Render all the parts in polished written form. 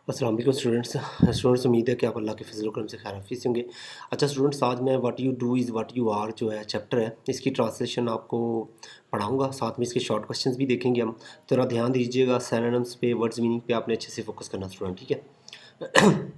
अस्सलाम वालेकुम स्टूडेंट्स उम्मीद है कि आप अल्लाह के फजल करम से खैर हफीज़ होंगे। अच्छा स्टूडेंट्स, आज मैं what you do is what you are जो है चैप्टर है, इसकी ट्रांसलेशन आपको पढ़ाऊँगा, साथ में इसके शॉर्ट क्वेश्चंस भी देखेंगे हम। ज़रा ध्यान दीजिएगा, सिनोनिम्स पे, वर्ड्स मीनिंग पे आपने अच्छे से फोकस करना स्टूडेंट, ठीक है।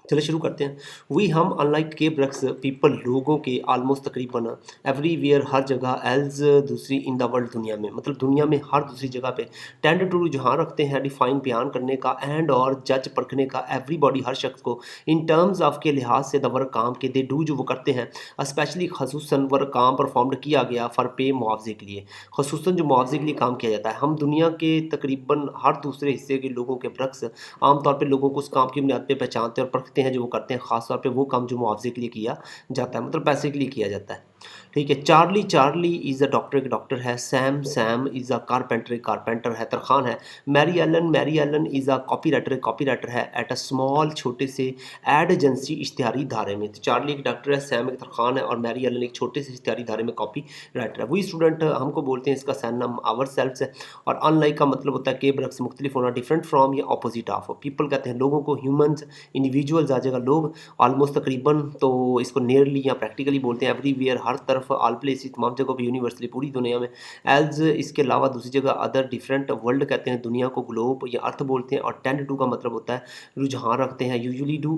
चलिए शुरू करते हैं। वी हम अनलाइक के ब्रक्स पीपल लोगों के आलमोस्ट तकरीबन एवरीवेयर हर जगह एल्स दूसरी इन द वर्ल्ड दुनिया में, मतलब दुनिया में हर दूसरी जगह पे टेंड टू रुझान रखते हैं डिफाइन बयान करने का एंड और जज परखने का एवरीबॉडी हर शख्स को इन टर्म्स ऑफ के लिहाज से द वर्क काम के दे डू जो वो करते हैं स्पेशली खसूसन वर्क काम परफॉर्म्ड किया गया फॉर पे मुआवजे के लिए, खसूसन जो मुआवजे के लिए काम किया जाता है। हम दुनिया के तकरीबन हर दूसरे हिस्से के लोगों के ब्रक्स आमतौर पे लोगों को उस काम की बुनियाद पे पहचानते हैं और परखते हैं जो वो करते हैं, ख़ास तौर पे वो काम जो मुआवजे के लिए किया जाता है, मतलब पैसे के लिए किया जाता है। ठीक है। Charlie Charlie is a doctor, एक डॉक्टर है। Sam Sam is a carpenter, एक कारपेंटर है। तरखान है। Mary Allen is a copywriter है। एट अ स्मॉल छोटे से एड एजेंसी इश्तिहारी इदारे में। तो चार्ली एक डॉक्टर है, सैम एक तरखान है और मैरी एलन एक छोटे से इश्तिहारी इदारे में कॉपी राइटर है। वही स्टूडेंट हमको बोलते हैं, इसका सैनम आवर सेल्फ्स है। और अनलाइक का मतलब होता है कि बरक्स मुख्तलिफ होना, डिफरेंट फ्रॉम या अपोजिट ऑफ। पीपल कहते हैं लोगों को, ह्यूमन्स इंडिविजुअल्स आ जाएगा लोग, ऑलमोस्ट तकरीबन तो इसको नियरली या प्रैक्टिकली बोलते हैं। एवरीवेयर हर तरफ, ऑल प्लेसेस तमाम जगहों पे, यूनिवर्सली पूरी दुनिया में। एल्स इसके अलावा दूसरी जगह, अदर डिफरेंट, वर्ल्ड कहते हैं दुनिया को, ग्लोब या अर्थ बोलते हैं। और टेंड टू का मतलब होता है रुझान रखते हैं। Usually do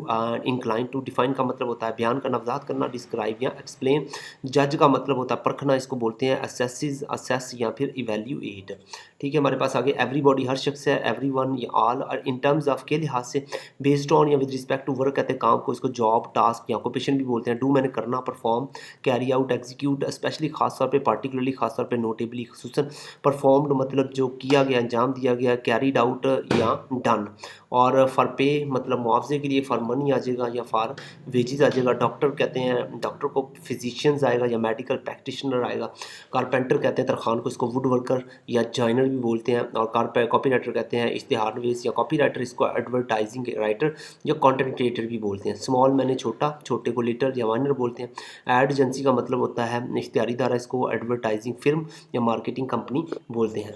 incline to. Define का मतलब होता है बयान करना, वजाहत करना। डिस्क्राइब या एक्सप्लेन। जज का मतलब होता है परखना, इसको बोलते हैं असेसिस, असेस या फिर इवेल्यूएट। ठीक है। हमारे पास आगे एवरीबॉडी हर शख्स है, एवरीवन या ऑल। और इन टर्म्स ऑफ के लिहाज से बेस्ड ऑन या विद रिस्पेक्ट टू वर्क कहते हैं काम को, इसको जॉब, टास्क या ऑक्यूपेशन भी बोलते हैं। डू मैंने करना, perform, carry out, execute, specially खास तौर पे, पार्टिकुलरली खास तौर पे, नोटेबली खसूसन। परफॉर्म्ड मतलब जो किया गया, अंजाम दिया गया। कैरीड आउट या डन। और फॉर पे मतलब मुआवजे के लिए, फॉर मनी आ जाएगा या फॉर वेजेस आ जाएगा। डॉक्टर कहते हैं डॉक्टर को, फिजिशियंस आएगा या मेडिकल प्रैक्टिशनर आएगा। कारपेंटर कहते हैं तरखान को, इसको वुड वर्कर या जॉइनर भी बोलते हैं। और कॉपी राइटर कहते हैं इश्तिहार नवीस या कॉपी राइटर, इसको एडवर्टाइजिंग राइटर या कंटेंट क्रिएटर भी बोलते हैं। स्मॉल मैंने छोटा, छोटे को लिटर या वाइनर बोलते हैं। एड एजेंसी का मतलब होता है इश्तिहारी धारा, इसको एडवर्टाइजिंग फिर्म या मार्केटिंग कंपनी बोलते हैं।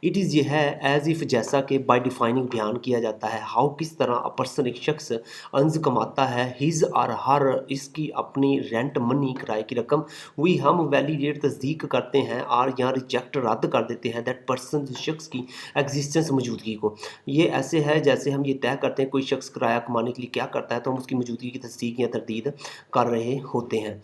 इट इज़ ये है एज इफ़ जैसा कि बाय डिफाइनिंग बयान किया जाता है। हाउ किस तरह अ पर्सन एक शख्स अंज कमाता है, हिज और हर इसकी अपनी रेंट मनी किराए की रकम। वी हम वैलिडेट तस्दीक करते हैं और यहाँ रिजेक्ट रद्द कर देते हैं दैट पर्सन शख्स की एग्जिस्टेंस मौजूदगी को। ये ऐसे है जैसे हम ये तय करते हैं कोई शख्स किराया कमाने के लिए क्या करता है, तो हम उसकी मौजूदगी की तस्दीक या तरदीद कर रहे होते हैं।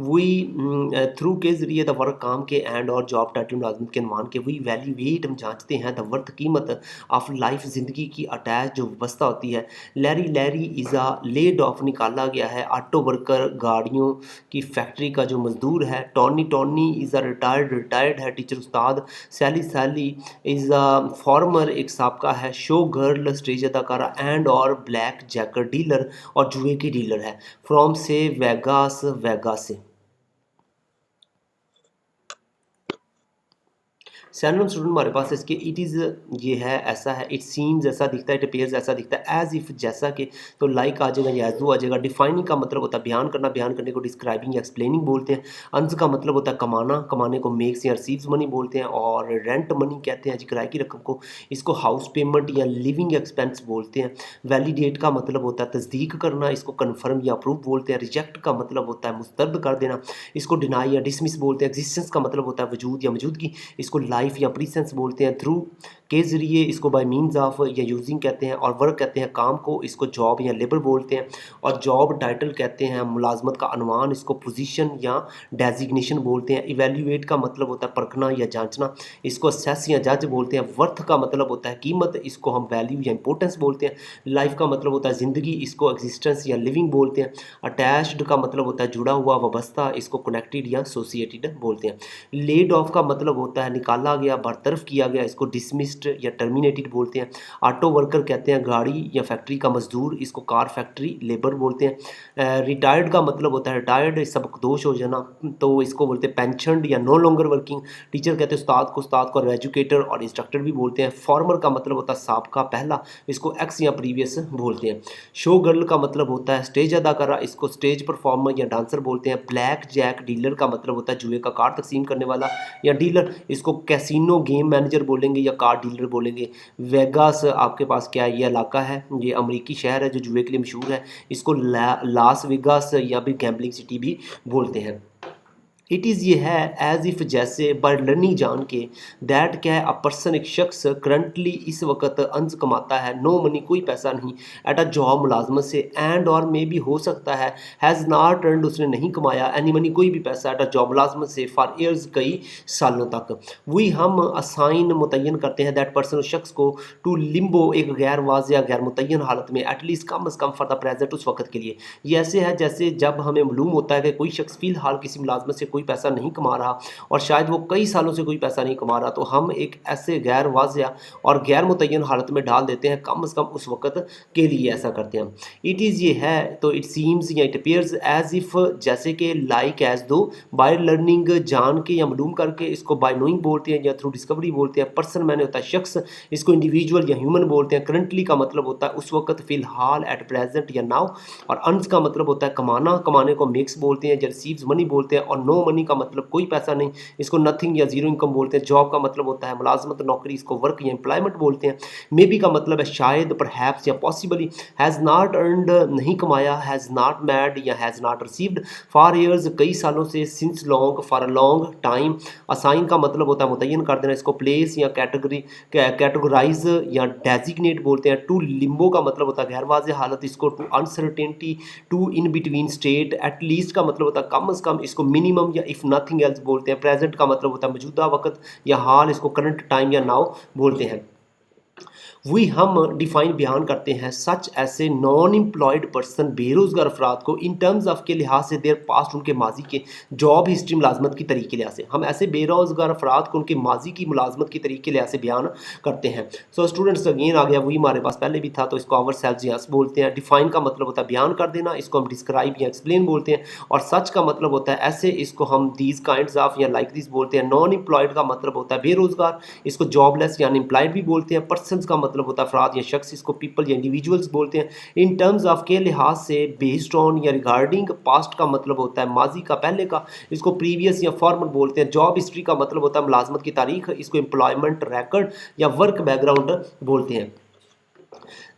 वी थ्रू के ज़रिए द वर्क काम के एंड और जॉब टाइटल मुलाजमत के अनुमान के। वी वैल्यूएट हम जांचते हैं द वर्थ कीमत ऑफ लाइफ ज़िंदगी की अटैच जो व्यवस्था होती है। लैरी इज़ा लेड ऑफ निकाला गया है। ऑटो वर्कर गाड़ियों की फैक्ट्री का जो मजदूर है। टॉनी इज़ अ रिटायर्ड है teacher Ustad. Sally is a former एक साबका है। शो गर्ल स्टेज अदाकारा एंड और ब्लैक जैकर डीलर और जुए की डीलर है। फ्रॉम से वेगास से। सैनम स्टूडेंट हमारे पास इसके इट इज़ ये है, ऐसा है। इट सीम्स ऐसा दिखता है, इट अपेयर्स ऐसा दिखता है। एज इफ़ जैसा कि, तो लाइक आ जाएगा या एजू आ जाएगा। डिफाइनिंग का मतलब होता है बयान करना, बयान करने को डिस्क्राइबिंग या एक्सप्लेनिंग बोलते हैं। अंस का मतलब होता है कमाना, कमाने को मेक्स या रिसीव्स मनी बोलते हैं। और रेंट मनी कहते हैं जी किराए की रकम को, इसको हाउस पेमेंट या लिविंग एक्सपेंस बोलते हैं। वैलिडेट का मतलब होता है तस्दीक करना, इसको कन्फर्म या अप्रूव बोलते हैं। रिजेक्ट का मतलब होता है मुस्तरद कर देना, इसको डिनाई या डिसमिस बोलते हैं। एग्जिस्टेंस का मतलब होता है वजूद या मौजूदगी, इसको लाइफ या प्रीसेंस बोलते हैं। थ्रू के ज़रिए, इसको बाय मीन्स ऑफ या यूजिंग कहते हैं। और वर्क कहते हैं काम को, इसको जॉब या लेबर बोलते हैं। और जॉब टाइटल कहते हैं मुलाजमत का अनवान, इसको पोजीशन या डेजिग्नेशन बोलते हैं। इवेल्यूएट का मतलब होता है परखना या जांचना, इसको असेस या जज बोलते हैं। वर्थ का मतलब होता है कीमत, इसको हम वैल्यू या इंपॉर्टेंस बोलते हैं। लाइफ का मतलब होता है ज़िंदगी, इसको एग्जिस्टेंस या लिविंग बोलते हैं। अटैच्ड का मतलब होता है जुड़ा हुआ, वाबस्ता, इसको कनेक्टेड या एसोसिएटेड बोलते हैं। लेड ऑफ का मतलब होता है निकाला गया, बरतरफ किया गया, इसको डिसमिस्ड या टर्मिनेटेड बोलते हैं। ऑटो वर्कर कहते हैं गाड़ी या फैक्ट्री का मजदूर, इसको कार फैक्ट्री लेबर बोलते हैं। रिटायर्ड का मतलब होता है रिटायर्ड, सबकदोश हो जाना, तो इसको बोलते हैं पेंशनड या नो लॉन्गर वर्किंग। टीचर कहते हैं उस्ताद को एजुकेटर और इंस्ट्रक्टर भी बोलते हैं। फॉर्मर का मतलब होता है साबका, पहला, इसको एक्स या प्रीवियस बोलते हैं। शो गर्ल का मतलब होता है स्टेज अदाकारा, इसको स्टेज परफॉर्मर या डांसर बोलते हैं। ब्लैक जैक डीलर का मतलब होता है जुए का कार्ड तकसीम करने वाला या डीलर, इसको कैसीनो गेम मैनेजर बोलेंगे या कार डीलर बोलेंगे। वेगास आपके पास क्या है, ये इलाका है, ये अमरीकी शहर है जो जुए के लिए मशहूर है। इसको लास वेगास या फिर गैम्बलिंग सिटी भी बोलते हैं। इट इज़ ये है एज इफ़ जैसे बाय लर्निंग जान के दैट क्या है, अ पर्सन एक शख्स करंटली इस वक्त अंज कमाता है, नो मनी कोई पैसा नहीं, एट अ जॉब मुलाजमत से, एंड और मे भी हो सकता है हैज़ नॉट अर्नड उसने नहीं कमाया एनी मनी कोई भी पैसा एट अ जॉब मुलाजमत से फॉर ईयर्स कई सालों तक। वही हम असाइन मुतयन करते हैं दैट पर्सन उस शख्स को टू लिम्बो एक गैर वाज़िया गैर मुतयन हालत में, एटलीस्ट कम अज़ कम फॉर द प्रेजेंट उस वक्त के लिए। ये ऐसे है जैसे जब हमें मालूम होता है कि कोई शख्स फ़िलहाल किसी मुलाजमत से कोई पैसा नहीं कमा रहा और शायद वो कई सालों से कोई पैसा नहीं कमा रहा, तो हम एक ऐसे गैर वाज़िया और गैर मुतय्यन हालत में डाल देते हैं, कम से कम उस वक़्त के लिए ऐसा करते हैं। इट इज़ ये है तो इट सीम्स या इट अपीयर्स एज इफ़ जैसे कि लाइक एज दो, बाय लर्निंग जान के या मालूम करके, इसको बाय नोइंग बोलते हैं या थ्रू डिस्कवरी बोलते हैं। पर्सन मैंने होता है शख्स, इसको इंडिविजुअल या ह्यूमन बोलते हैं। करंटली का मतलब होता है उस वक़्त, फ़िलहाल, एट प्रेजेंट या नाउ। और अर्न्स का मतलब होता है कमाना, कमाने को मेक्स बोलते हैं, या रिसीव्स मनी बोलते हैं। और नो मनी का मतलब कोई पैसा नहीं, इसको नथिंग या जीरो इनकम बोलते हैं। जॉब का मतलब होता है मुलाजमत नौकरी, इसको वर्क या एम्प्लॉयमेंट बोलते हैं। मे बी का मतलब है शायद, परहैप्स या पॉसिबली। हैज़ नॉट अर्नड नहीं कमाया, हैज़ नॉट मैड या has not received for years कई सालों से, since long for a long time. Assign का मतलब होता है मुतय्यन कर देना, इसको प्लेस या कैटेगरी कैटेगराइज या डेजिग्नेट बोलते हैं। टू लिम्बो का मतलब होता है गैर वाज़े हालत, इसको to uncertainty, to in between state. At least का मतलब होता है कम अज़ कम, इसको मिनिमम या इफ़ नथिंग एल्स बोलते हैं। प्रेजेंट का मतलब होता है मौजूदा वक्त या हाल, इसको करंट टाइम या नाउ बोलते हैं। वही हम डिफाइन बयान करते हैं सच ऐसे नॉन एम्प्लॉयड पर्सन बेरोज़गार अफराद को इन टर्म्स ऑफ के लिहाज से देर पास्ट उनके माजी के जॉब हिस्ट्री मुलाजमत की तरीके के लिहाज से, हम ऐसे बेरोज़गार अफराद को उनके माजी की मुलाजमत की तरीके के लिहाज से बयान करते हैं। सो स्टूडेंट्स अगेन आ गया, वही हमारे पास पहले भी था, तो इसको आवर सेल्स यस बोलते हैं। डिफाइन का मतलब होता है बयान कर देना, इसको हम डिस्क्राइब या एक्सप्लेन बोलते हैं। और सच का मतलब होता है ऐसे, इसको हम दीज काइंड्स ऑफ या लाइक दिस बोलते हैं। नॉन एम्प्लॉयड का मतलब होता है बेरोज़गार, इसको जॉबलेस या अनएम्प्लॉयड भी बोलते हैं। पर्सन का मतलब होता है अफराद या शख्स, इसको पीपल या इंडिविजुअल्स बोलते हैं। इन टर्म्स ऑफ के लिहाज से बेस्ड ऑन या रिगार्डिंग, पास्ट का मतलब होता है माजी का, पहले का, इसको प्रीवियस या फॉर्मर बोलते हैं। जॉब हिस्ट्री का मतलब होता है मुलाजमत की तारीख, इसको एम्प्लॉयमेंट रिकॉर्ड या वर्क बैकग्राउंड बोलते हैं।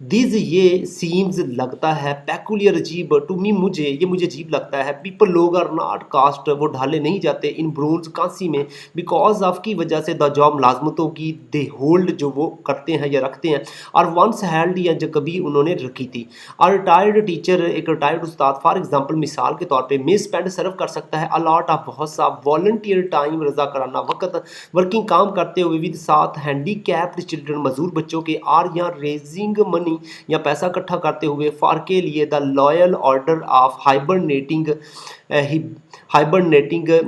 दिस ये सीम्स लगता है, पैकुलियर अजीब टू मी मुझे, ये मुझे अजीब लगता है। पीपल लोग आर नॉट कास्ट, वो ढाले नहीं जाते, इन ब्रोन्ज कांसी में, बिकॉज ऑफ की वजह से, द जॉब मुलाजमतों की, दे होल्ड जो वो करते हैं या रखते हैं, और वंस हेल्ड या जो कभी उन्होंने रखी थी। और रिटायर्ड टीचर, एक रिटायर्ड उस्ताद फॉर एग्जाम्पल मिसाल के तौर पर मे स्पेंड सर्व कर सकता है अलॉट ऑफ बहुत सा वॉलंटियर टाइम, रजा कराना वक्त, वर्किंग काम करते हुए विद साथ हैंडी कैप्ड चिल्ड्रन मजदूर बच्चों के, आर या रेजिंग मनी या पैसा इकट्ठा करते हुए, फॉर के लिए, the loyal order of hibernating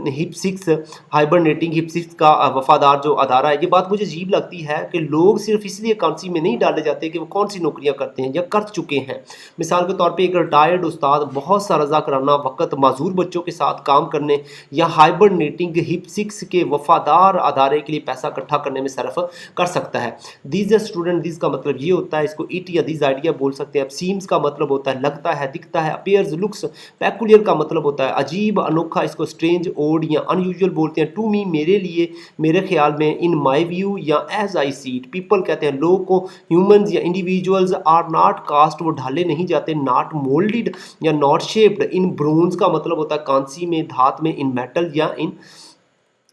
हिप्सिक्स, हाइबरनेटिंग हिप्सिक्स का वफादार जो अदारा है। ये बात मुझे अजीब लगती है कि लोग सिर्फ इसलिए कांसी में नहीं डाले जाते कि वो कौन सी नौकरियां करते हैं या कर चुके हैं। मिसाल के तौर पे एक रिटायर्ड उस्ताद बहुत सा रजा कराना वक्त माजूर बच्चों के साथ काम करने या हाइबरनेटिंग हिप्सिक्स के वफादार अदारे के लिए पैसा इकट्ठा करने में सर्फ कर सकता है। दीज स्टूडेंट, दिस का मतलब ये होता है, इसको इट या दिस आइडिया बोल सकते हैं। सीम्स का मतलब होता है लगता है, दिखता है। Appears, looks. पैकुलियर का मतलब होता है अजीब, अनोखा, इसको स्ट्रेंज, ओड या अनयूजुअल बोलते हैं। टू मी मेरे लिए, मेरे ख्याल में, इन माई व्यू या as I see it. People कहते हैं लोग को, ह्यूमन्स या इंडिविजुअल्स, आर नॉट कास्ट, वो ढाले नहीं जाते, नॉट मोल्डेड या नॉट शेप्ड, इन ब्रोन्ज का मतलब होता है कांसी में, धात में, इन मेटल या इन,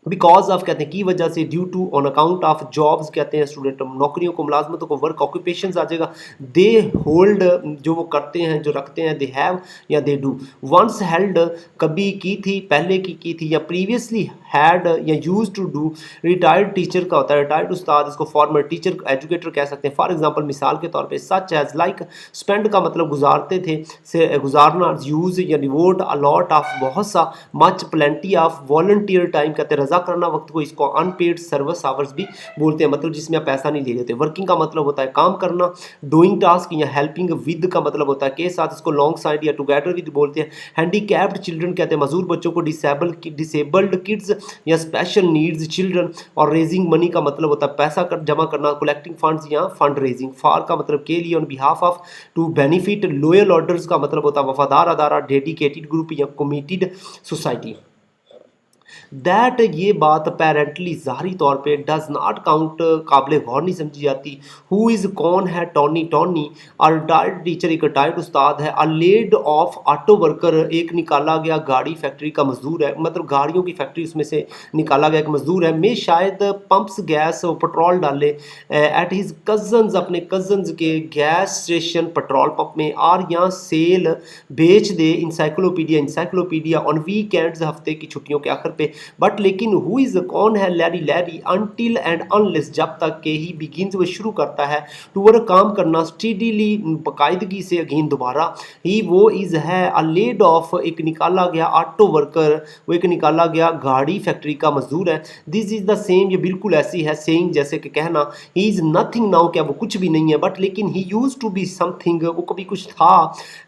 बिकॉज ऑफ कहते हैं की वजह से, due to, on account of, jobs कहते हैं स्टूडेंट नौकरियों को, मुलाजमतों को, वर्क ऑक्यूपेशन आ जाएगा। दे होल्ड जो वो करते हैं, जो रखते हैं, दे हैव या दे डू। वंस हेल्ड कभी की थी, पहले की थी, या प्रीवियसली हैड या used to do. Retired teacher का होता है, रिटायर्ड उस्ताद, इसको फॉर्मर टीचर, एजुकेटर कह सकते हैं। फॉर एग्जाम्पल मिसाल के तौर पर, सच एज लाइक। स्पेंड का मतलब गुजारते थे, से गुजारना, यूज या डिवोट, अलॉट ऑफ बहुत सा, much, plenty of, volunteer time कहते हैं रजा करना वक्त को, इसको अनपेड सर्विस आवर्स भी बोलते हैं, मतलब जिसमें आप पैसा नहीं ले लेते। वर्किंग का मतलब होता है काम करना। डूइंग टास्क या हेल्पिंग विद का मतलब होता है के साथ, इसको लॉन्ग साइड या टुगेदर विद बोलते हैं। हैंडीकैप्ड चिल्ड्रन कहते हैं मजूर बच्चों को, डिसेबल्ड किड्स या स्पेशल नीड्स चिल्ड्रन। और रेजिंग मनी का मतलब होता है पैसा जमा करना, कलेक्टिंग फंड्स या फंड रेजिंग। फॉर का मतलब के लिए, on behalf of, to benefit. Loyal orders का मतलब होता है वफादार अदारा, डेडिकेटेड ग्रुप या कमिटेड सोसाइटी। दैट ये बात अपेरेंटली ज़ाहरी तौर पे डज नॉट काउंट काबिल गौर नहीं समझी जाती। हु इज़ कौन है टॉनी, टॉनी और रिटायर्ड टीचर एक रिटायर्ड उस्ताद है। अ लेड ऑफ ऑटो वर्कर एक निकाला गया गाड़ी फैक्ट्री का मजदूर है, मतलब गाड़ियों की फैक्ट्री उसमें से निकाला गया एक मजदूर है। मैं शायद पंप्स गैस और पेट्रोल डाले एट हिज कजन्स अपने कजन्स के गैस स्टेशन पेट्रोल पंप में, और यहाँ सेल बेच दे इंसाइक्लोपीडिया इंसाइक्लोपीडिया ऑन वीकेंड्स हफ्ते की छुट्टियों के आखिर पे। बट लेकिन हु इज़ कौन है Larry, Larry until and unless जब तक के ही बिगिंस वो शुरू करता है टू वर्क काम करना स्टीडीली बाकायदगी से अगेन दोबारा ही वो इज़ है अ लेड ऑफ एक निकाला गया ऑटो वर्कर, वो एक निकाला गया गाड़ी फैक्ट्री का मजदूर है। दिस इज़ द सेम, ये बिल्कुल ऐसी है सेइंग जैसे कि कहना ही इज़ नथिंग नाउ, क्या वो कुछ भी नहीं है, बट लेकिन ही यूज टू बी समथिंग, वो कभी कुछ था,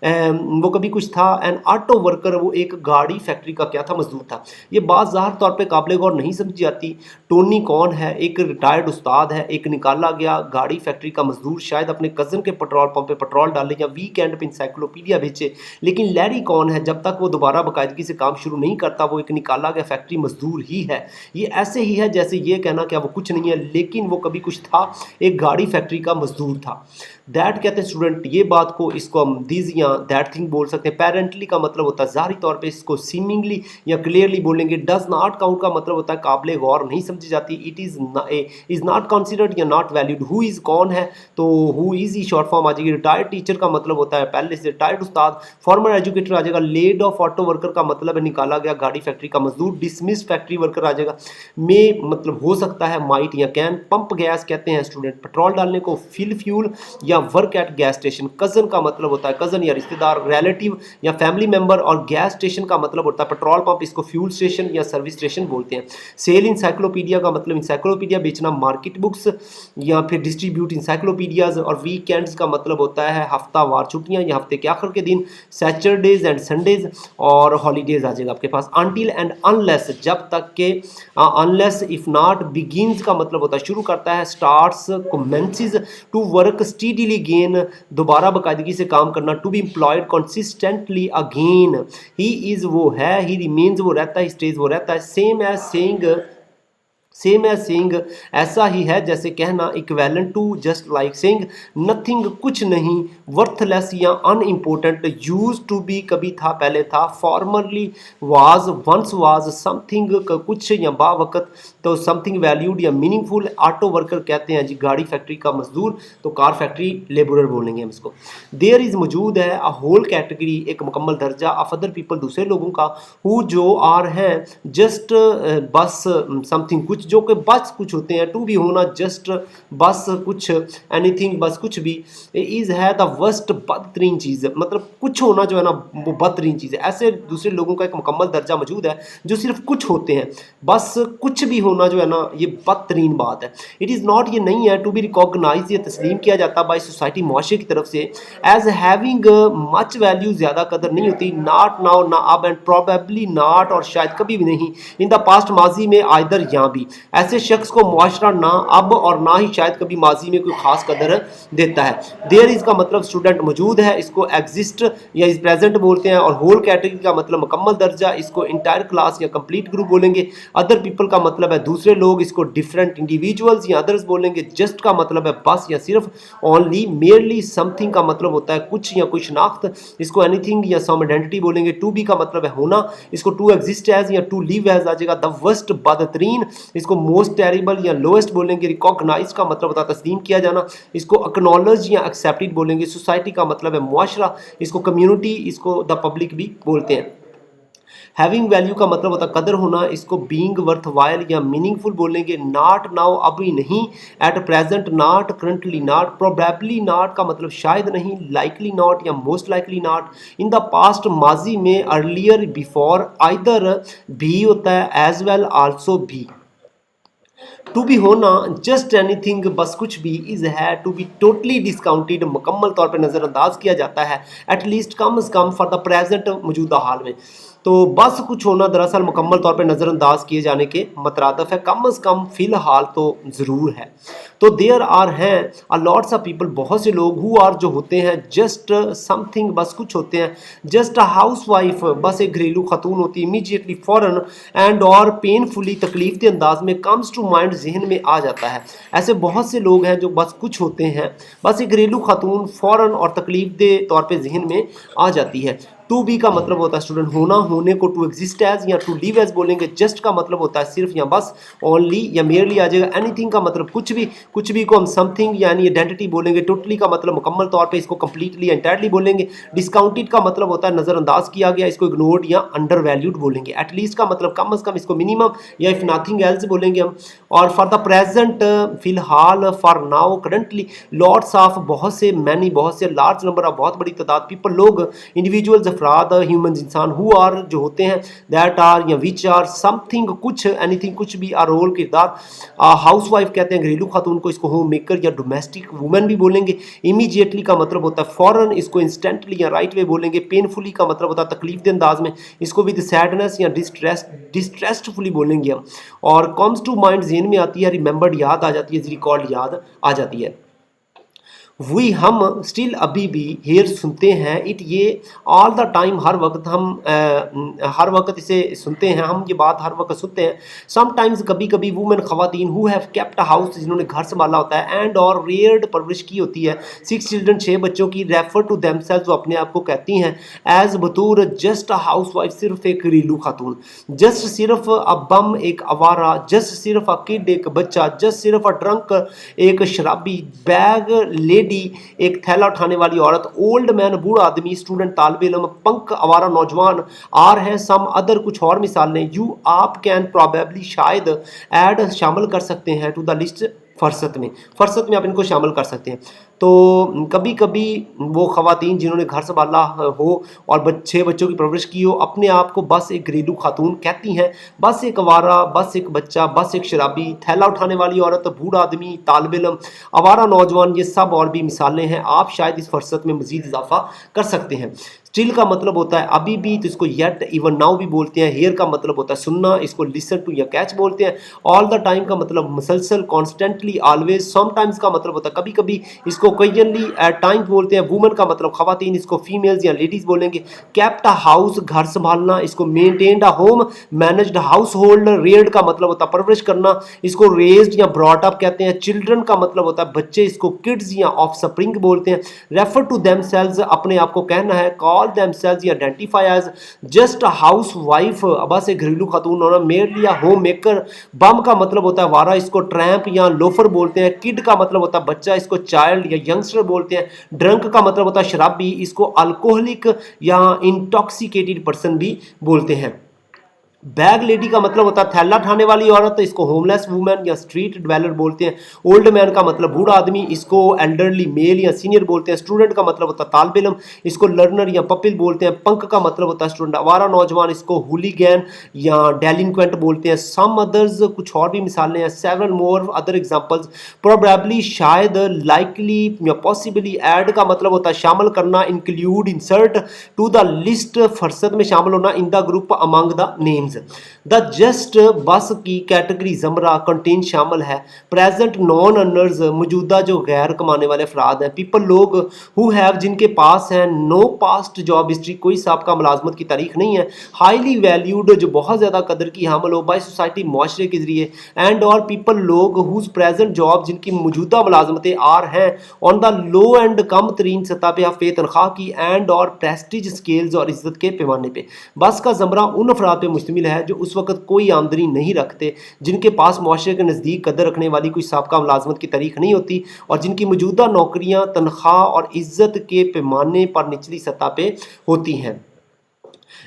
वो कभी कुछ था। एन ऑटो वर्कर वो एक गाड़ी फैक्ट्री का क्या था, मजदूर था। ये बात ज़ाहिर तौर पे काबिल गौर नहीं समझी जाती। टोनी कौन है, एक रिटायर्ड उस्ताद है, एक निकाला गया गाड़ी फैक्ट्री का मजदूर, शायद अपने कज़न के पेट्रोल पंप पे पेट्रोल डाले या वीकेंड पे इंसाइक्लोपीडिया बेचे। लेकिन लैरी कौन है, जब तक वो दोबारा बाकायदगी से काम शुरू नहीं करता वो एक निकाला गया फैक्ट्री मजदूर ही है। ये ऐसे ही है जैसे ये कहना क्या वो कुछ नहीं है लेकिन वो कभी कुछ था, एक गाड़ी फैक्ट्री का मजदूर था। दैट कहते हैं स्टूडेंट ये बात को, इसको हम दिस या दैट थिंग बोल सकते हैं। पेरेंटली का मतलब होता है ज़ाहिरी तौर पे, इसको सीमिंगली या क्लियरली बोलेंगे। डज नॉट काउंट का मतलब होता है काबिल गौर नहीं समझी जाती। इट इज़ नॉट कंसिडर्ड या नॉट वैल्यूड। हु इज़ कौन है, तो हु इज़ ही शॉर्ट फॉर्म आ जाएगी। रिटायर्ड टीचर का मतलब होता है पहले से रिटायर्ड उस्ताद। फॉर्मर एजुकेटर आ जाएगा। लेड ऑफ ऑटो वर्कर का मतलब है निकाला गया गाड़ी फैक्ट्री का मजदूर। डिसमिस्ड फैक्ट्री वर्कर आ जाएगा। मे मतलब हो सकता है, माइट या कैन। पंप गैस कहते हैं स्टूडेंट पेट्रोल डालने को। फिल फ्यूल या work at gas station. Cousin का मतलब होता है कज़न या रिश्तेदार, रिलेटिव या फैमिली मेंबर। और गैस स्टेशन का मतलब होता है पेट्रोल पंप, इसको फ्यूल स्टेशन या सर्विस स्टेशन बोलते हैं। सेल इंसाइक्लोपीडिया का मतलब इंसाइक्लोपीडिया बेचना, मार्केट बुक्स या फिर डिस्ट्रीब्यूट इंसाइक्लोपीडियाज। और वीकेंड्स का मतलब होता है हफ्तावार छुट्टियां या हफ्ते के आखिर के दिन, सैटरडेज एंड संडेज। और हॉलीडेज आ जाएगा आपके पास। अनटिल एंड अनलेस जब तक के, अनलेस इफ नॉट। बिगिंस का मतलब होता है शुरू करता है। Starts commences to work steadily again दोबारा बाकायदगी से काम करना। To be employed consistently again. He is वो है, ही रिमेन्स वो रहता है, स्टेज वो रहता है। Same as saying, same as saying ऐसा ही है जैसे कहना। Equivalent to just like saying. Nothing कुछ नहीं। वर्थलेस या अनइम्पोर्टेंट। यूज टू बी कभी था पहले था। Formerly was once was. Something कुछ या बावक़्त, तो समथिंग वैल्यूड या मीनिंगफुल। ऑटो वर्कर कहते हैं जी गाड़ी फैक्ट्री का मजदूर, तो कार फैक्ट्री लेबरर बोलेंगे हम इसको। देयर इज़ मौजूद है अ होल कैटेगरी एक मुकम्मल दर्जा ऑफ अदर पीपल दूसरे लोगों का। हु जो आर हैं जस्ट बस समथिंग कुछ, जो कि बस कुछ होते हैं। टू भी होना जस्ट बस कुछ, एनीथिंग बस कुछ भी। इज़ है द वर्स्ट बदतरीन चीज़, मतलब कुछ होना जो है ना वो बदतरीन चीज़ है। ऐसे दूसरे लोगों का एक मुकम्मल दर्जा मौजूद है जो सिर्फ कुछ होते हैं, बस कुछ भी होना जो है ना ये बदतरीन बात है। इट इज़ नॉट, ये नहीं है। टू बी रिकॉग्नाइज, ये तस्लीम किया जाता बाई सोसाइटी मुआशरे की तरफ से। एज हैविंग मच वैल्यू, ज़्यादा कदर नहीं होती। नॉट नाउ, ना अब, एंड प्रॉबेबली नॉट और शायद कभी भी नहीं। इन द पास्ट माजी में, आइदर यहाँ भी। ऐसे शख्स को मुआशरा ना अब और ना ही शायद कभी माजी में कोई खास कदर देता है। देयर इज़ का मतलब स्टूडेंट मौजूद है, इसको एग्जिस्ट या इज प्रेजेंट बोलते हैं। और होल कैटेगरी का मतलब मुकम्मल दर्जा, इसको इंटायर क्लास या कंप्लीट ग्रुप बोलेंगे। अदर पीपल का मतलब है दूसरे लोग, इसको डिफरेंट इंडिविजुअल्स या अदर्स बोलेंगे। जस्ट का मतलब है बस या सिर्फ। Only, merely. समथिंग का मतलब होता है कुछ या कोई शनाख्त, इसको एनीथिंग या सम आइडेंटिटी बोलेंगे। टू बी का मतलब है होना, इसको टू एग्जिस्ट एज या टू लिव एज आ जाएगा। द वर्स्ट बदतरीन, इसको मोस्ट टेरिबल या लोएस्ट बोलेंगे। रिकॉग्नाइज का मतलब होता है तस्लीम किया जाना, इसको एक्नॉलेज या एक्सेप्टेड बोलेंगे। सोसाइटी का मतलब है मुआशरा, इसको कम्युनिटी, इसको द पब्लिक भी बोलते हैं। हैविंग वैल्यू का मतलब होता है कदर होना, इसको बीइंग वर्थ वाइल या मीनिंगफुल बोलेंगे। नॉट नाउ, अभी नहीं। At present not, currently not. Probably not का मतलब शायद नहीं। लाइकली नॉट या most likely not. In the past माजी में, अर्लियर, बिफोर। आइदर भी होता है, एज वेल, आल्सो भी। टू बी होना, जस्ट एनीथिंग बस कुछ भी। इज़ है, टू बी टोटली डिस्काउंटेड, मुकम्मल तौर पर नज़रअंदाज किया जाता है। एटलीस्ट कम अज़ कम, फॉर द प्रेजेंट मौजूदा हाल में। तो बस कुछ होना दरअसल मुकम्मल तौर पे नज़रअंदाज किए जाने के मतरादफ है, कम अज़ कम फ़िलहाल तो ज़रूर है। तो देयर आर हैं अ लॉट्स ऑफ पीपल, बहुत से लोग हु आर जो होते हैं जस्ट समथिंग, बस कुछ होते हैं, जस्ट अ हाउस वाइफ, बस एक घरेलू खातून होती है, इमीजिएटली फ़ौरन एंड और पेनफुली, तकलीफ के अंदाज में, कम्स टू माइंड, जहन में आ जाता है। ऐसे बहुत से लोग हैं जो बस कुछ होते हैं, बस एक घरेलू खातून फ़ौरन और तकलीफ दे तौर पे जहन में आ जाती है। टू बी का मतलब होता है स्टूडेंट होना, होने को टू एग्जिस्ट एज या टू लिव एज बोलेंगे। जस्ट का मतलब होता है सिर्फ या बस, ओनली या मेयरली आ जाएगा। एनीथिंग का मतलब कुछ भी, कुछ भी को हम समथिंग यानी आइडेंटिटी बोलेंगे। टोटली का मतलब मुकम्मल तौर पे, इसको कंप्लीटली एंटायरली बोलेंगे। डिस्काउंटेड का मतलब होता है नज़रअंदाज किया गया, इसको इग्नोर्ड या अंडर वैल्यूड बोलेंगे। एटलीस्ट का मतलब कम अज़ कम, इसको मिनिमम या इफ नथिंग एल्स बोलेंगे हम। और फॉर द प्रेजेंट, फिलहाल, for now, currently, lots of, बहुत से, मैनी, बहुत से, लार्ज नंबर ऑफ, बहुत बड़ी तादाद, पीपल, लोग, इंडिविजुअल्स, अफराद, ह्यूमन, इंसान, हु आर जो होते हैं, दैट आर या विच आर, समथिंग कुछ, एनीथिंग कुछ भी, आ रोल किरदार। हाउस वाइफ कहते हैं घरेलू खातून को, इसको होम मेकर या डोमेस्टिक वुमेन भी बोलेंगे। इमीजिएटली का मतलब होता है फ़ौरन, इसको इंस्टेंटली या राइट वे बोलेंगे। पेनफुली का मतलब होता है तकलीफ के अंदाज में, इसको विद सैडनेस या डिस्ट्रेस्टफुली बोलेंगे हम। और कम्स टू माइंड, जेन में आती है, रिमेंबर्ड याद आ जाती है, रिकॉर्ड याद आ जाती है। वी हम स्टिल अभी भी, हेयर सुनते हैं, इट ये ऑल द टाइम, हर वक्त हम हर वक्त इसे सुनते हैं हम, ये बात हर वक्त सुनते हैं। समटाइम्स, कभी कभी, वुमेन, खवातीन, who have kept a house, जिन्होंने घर संभाला होता है, एंड और रेयर्ड, परवरिश की होती है, 6 चिल्ड्रन, 6 बच्चों की, रेफर टू देमसेल्व्स, वो अपने आप को कहती हैं, एज बतूर जस्ट अ हाउस वाइफ, सिर्फ एक घरेलू खातून। जस्ट सिर्फ, अ बम, एक आवारा। जस्ट सिर्फ, अ किड, एक बच्चा। जस्ट सिर्फ, अ ड्रंक, एक शराबी। बैग लेडी, एक थैला उठाने वाली औरत। ओल्ड मैन, बूढ़ा आदमी। स्टूडेंट, तालिब इल्म। पंक, आवारा नौजवान। आर हैं सम अदर, कुछ और मिसालें। यू, आप, कैन, प्रॉबेबली, शायद, ऐड, शामिल कर सकते हैं, टू द लिस्ट, फरसत में आप इनको शामिल कर सकते हैं। तो कभी कभी वो ख़वातीन जिन्होंने घर संभाला हो और 6 बच्चों की परवरिश की हो, अपने आप को बस एक घरेलू खातून कहती हैं। बस एक आवारा, बस एक बच्चा, बस एक शराबी, थैला उठाने वाली औरत, बूढ़ा आदमी, तालिब इल्म, आवारा नौजवान, ये सब और भी मिसालें हैं। आप शायद इस फरसत में मज़ीद इजाफा कर सकते हैं। स्टिल का मतलब होता है अभी भी, तो इसको येट, इवन नाउ भी बोलते हैं। हेयर का मतलब होता है सुनना, इसको लिसन टू या कैच बोलते हैं। ऑल द टाइम का मतलब मुसलसल, कॉन्स्टेंटली, ऑलवेज। समटाइम्स का मतलब होता है कभी कभी, इसको ओकेजनली, एट टाइम्स बोलते हैं। वुमन का मतलब खवातीन, इसको फीमेल्स या लेडीज बोलेंगे। कैप्ट अ हाउस, घर संभालना, इसको maintained a home, managed house hold. Reared का मतलब होता है परवरिश करना, इसको रेज्ड या ब्रॉट अप कहते हैं। चिल्ड्रन का मतलब होता है बच्चे, इसको किड्स या ऑफ स्प्रिंग बोलते हैं। रेफर टू देमसेल्व्स, अपने आप को कहना है। कॉल themselves या identify as just house wife, बस एक घरेलू खातून होना। मेड या होम मेकर। बम का मतलब होता है वारा, इसको ट्रैम्प या लोफर बोलते हैं। किड का मतलब होता है बच्चा, इसको चाइल्ड या यंगस्टर बोलते हैं। ड्रंक का मतलब होता है शराबी, इसको अल्कोहलिक या इंटॉक्सिकेटेड पर्सन भी बोलते हैं। बैग लेडी का मतलब होता है थैला उठाने वाली औरत, इसको होमलेस वुमेन या स्ट्रीट ड्वेलर बोलते हैं। ओल्ड मैन का मतलब बूढ़ा आदमी, इसको एल्डरली मेल या सीनियर बोलते हैं। स्टूडेंट का मतलब होता है तालिब इल्म, इसको लर्नर या पपिल बोलते हैं। पंक का मतलब होता है स्टूडेंट। आवारा नौजवान, इसको हुलीगैन या डेलिंक्वेंट बोलते हैं। सम अदर्स, कुछ और भी मिसालें हैं। Seven more other examples, probably, शायद, लाइकली या पॉसिबली। ऐड का मतलब होता है शामिल करना, include, insert, to the list, फरसत में शामिल होना, in the group, among the names. The just, बस की कैटेगरी जमरा, कंटेन शामिल है। प्रेजेंट नॉन अर्नर्स, मौजूदा जो गैर कमाने वाले अफराद हैं। पीपल, लोग, हु हैव, जिनके पास है। नो पास्ट जॉब हिस्ट्री, कोई साबका मुलाजमत की तारीख नहीं है। हाईली वैल्यूड, जो बहुत ज़्यादा कदर की हामिल हो बाय सोसाइटी, मुआशरे के जरिए। एंड और पीपल, लोग, हुज प्रेजेंट जॉब, जिनकी मौजूदा मुलाजमतें आर हैं ऑन द लो एंड, कम तरीन सतह पे, हाफे तनख्वाह की। एंड और प्रेस्टीज स्केल्स, और इज्जत के पैमाने पे। बस का जमरा उन अफराद पे मुश्तमिल है जो उस वक्त कोई आमदनी नहीं रखते, जिनके पास मुआशरे के नज़दीक कदर रखने वाली कोई साबका मुलाजमत की तारीख नहीं होती, और जिनकी मौजूदा नौकरियां तनख्वाह और इज्जत के पैमाने पर निचली सतह पे होती हैं।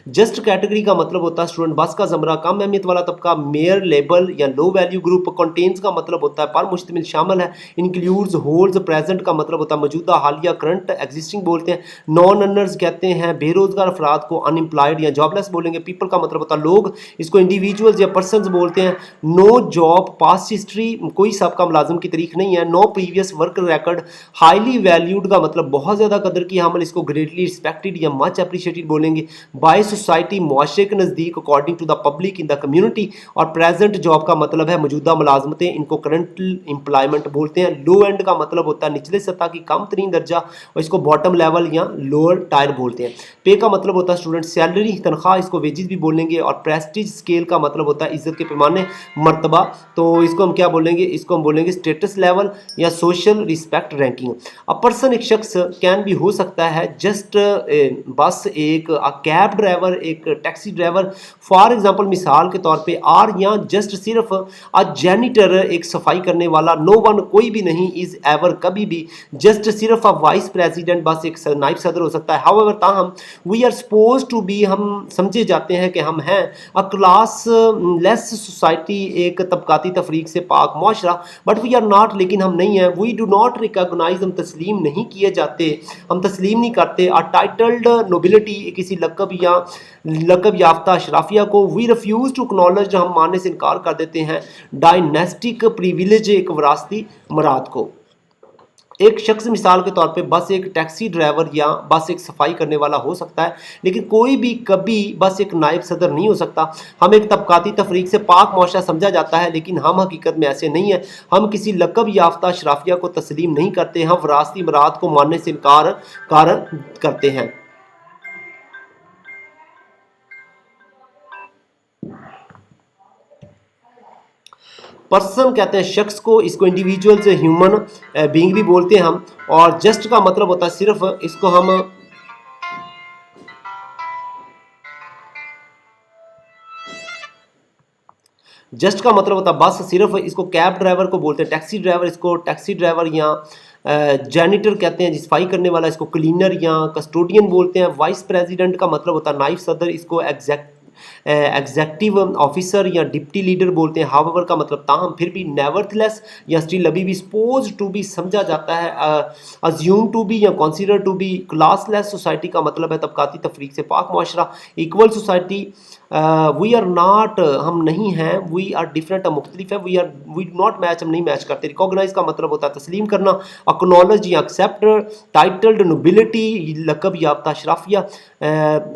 जस्ट कैटेगरी का मतलब होता है स्टूडेंट बस का जमरा, कम अहमियत वाला तबका। मेयर, लेबल या लो वैल्यू ग्रुप। कंटेन्स का मतलब होता है पर मुश्तमिल, शामिल है। Includes, holds. प्रेजेंट का मतलब होता है मौजूदा, हालिया, करंट, एग्जिस्टिंग बोलते हैं। नॉन अर्नर्स कहते हैं बेरोजगार अफराद को, अनएम्प्लॉयड या जॉबलेस बोलेंगे। पीपल का मतलब होता है लोग, इसको इंडिविजुअल्स या पर्सनस बोलते हैं। नो जॉब पास्ट हिस्ट्री, कोई सबका मुलाजिम की तारीख नहीं है। No previous work record. Highly valued का मतलब बहुत ज़्यादा कदर की हामिल, इसको ग्रेटली रिस्पेक्टेड या मच अप्रिशिएटेड बोलेंगे। बाय हाई सोसाइटी, मुआशरे के नज़दीक, according to the public, in the community. और प्रेजेंट जॉब का मतलब है मौजूदा मुलाजमतें, इनको करंट एम्प्लॉयमेंट बोलते हैं। लो एंड का मतलब होता है निचले सतह की कम तरीन दर्जा, और इसको बॉटम लेवल या लोअर टायर बोलते हैं। पे का मतलब होता है स्टूडेंट सैलरी, तनख्वाह, इसको वेजेस भी बोलेंगे। और प्रेस्टीज स्केल का मतलब होता है इज्जत के पैमाने, मर्तबा, तो इसको हम क्या बोलेंगे, इसको हम बोलेंगे स्टेटस लेवल या social respect ranking. A person, एक शख्स, कैन भी हो सकता है जस्ट बस, एक कैब ड्राइवर, एक टैक्सी ड्राइवर, फॉर एग्जांपल मिसाल के तौर पे, आर या जस्ट सिर्फ अ जैनिटर, एक सफाई करने वाला। नो वन, कोई भी नहीं, इज एवर, कभी भी, जस्ट सिर्फ अ वाइस प्रेसिडेंट, बस एक नायब सदर हो सकता है। हाउएवर, ताहम, we are suppose to be, हम समझे जाते हैं कि हम हैं, अ क्लास लेस सोसाइटी, एक तबकाती तफरीक से पाक मुआशरा, बट वी आर नॉट, लेकिन हम नहीं हैं। वी डू नॉट रिकॉग्नाइज, हम तस्लीम नहीं किए जाते, हम तस्लीम नहीं करते। अ टाइटल्ड नोबिलिटी, किसी लकब याफ्ता अशराफिया को। वी रिफ्यूज़ टू एक्नॉलेज, हम मानने से इनकार कर देते हैं। डायनेस्टिक प्रिविलेज, एक विरासती मराद को। एक शख्स मिसाल के तौर पे बस एक टैक्सी ड्राइवर या बस एक सफाई करने वाला हो सकता है, लेकिन कोई भी कभी बस एक नायब सदर नहीं हो सकता। हम एक तबकाती तफरीक से पाक मुआशरा समझा जाता है, लेकिन हम हकीकत में ऐसे नहीं हैं। हम किसी लकब याफ्ता अशराफिया को तस्लीम नहीं करते, हम विरासती मराद को मानने से इनकार करते हैं। पर्सन कहते हैं शख्स को, इसको इंडिविजुअल से ह्यूमन बीइंग भी बोलते हैं हम। और जस्ट का मतलब होता है सिर्फ, इसको हम जस्ट का मतलब होता है बस, सिर्फ, इसको कैब ड्राइवर को बोलते हैं। टैक्सी ड्राइवर, इसको टैक्सी ड्राइवर या जैनिटर कहते हैं, सफाई करने वाला, इसको क्लीनर या कस्टोडियन बोलते हैं। वाइस प्रेसिडेंट का मतलब होता है नाइब सदर, इसको एग्जेक्टिव ऑफिसर या डिप्टी लीडर बोलते हैं। हाउएवर का मतलब ताहम, फिर भी, नेवरथलेस या स्टिल, अभी भी, सपोज टू बी समझा जाता है, अज्यूम टू बी या consider to be. Classless society का मतलब है तबकाती तफरीक से पाक मुआशरा। Equal society, we are not, हम नहीं हैं। वी आर डिफरेंट, हम मुख्तलिफ है। वी डू नॉट मैच, हम नहीं मैच करते। रिकॉग्नाइज का मतलब होता है तस्लीम करना। एक्नॉलेज या एक्सेप्ट। टाइटल्ड नोबिलिटी, लकब याफ्ता अशराफिया।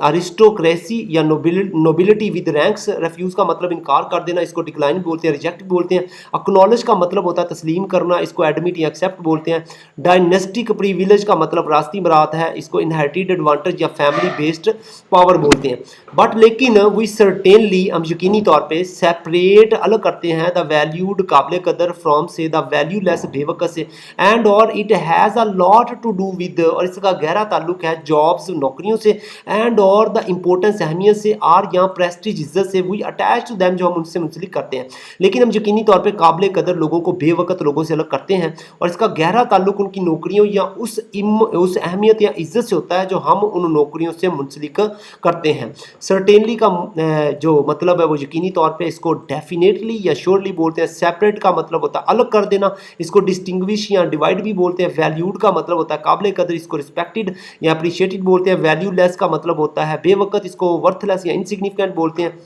अरिस्टोक्रेसी या नोबिलिटी विद रैंक्स। रेफ्यूज़ का मतलब इनकार कर देना, इसको डिक्लाइन बोलते हैं, रिजेक्ट बोलते हैं। एक्नॉलेज का मतलब होता है तस्लीम करना, इसको एडमिट या एक्सेप्ट बोलते हैं। डायनेस्टिक प्रिविलेज का मतलब रास्ती मराद है, इसको इनहेरिटेड एडवांटेज या फैमिली बेस्ड पावर बोलते हैं। बट लेकिन वी सर्टेनली, हम यकीनी तौर पे सेपरेट, अलग करते हैं, द वैल्यूड, काबिल कदर, फ्रॉम से, द वैल्यूलेस, बेवकत से। एंड और it has a lot to do with, और इसका गहरा ताल्लुक है जॉब्स, नौकरियों से। एंड और द इम्पोर्टेंस, अहमियत से। आर या प्रेस्टीज, इज्जत से। वी अटैच टू दैम, जो हम उनसे मुंसलिक करते हैं। लेकिन हम यकीनी तौर पर काबिल कदर लोगों को बेवकत लोगों से अलग करते हैं, और इसका गहरा ताल्लुक उनकी नौकरियों या उस अहमियत या इज्जत से होता है जो हम उन नौकरियों से मुंसलिक करते हैं। सर्टेनली का जो मतलब है वो यकीनी तौर पे, इसको डेफिनेटली या श्योरली बोलते हैं। सेपरेट का मतलब होता है अलग कर देना, इसको डिस्टिंग्विश या डिवाइड भी बोलते हैं। वैल्यूड का मतलब होता है काबिल कदर, इसको रिस्पेक्टेड या अप्रिशिएटेड बोलते हैं। वैल्यूलेस का मतलब होता है बेवकत, इसको वर्थलेस या इनसिग्निफिकेंट बोलते हैं।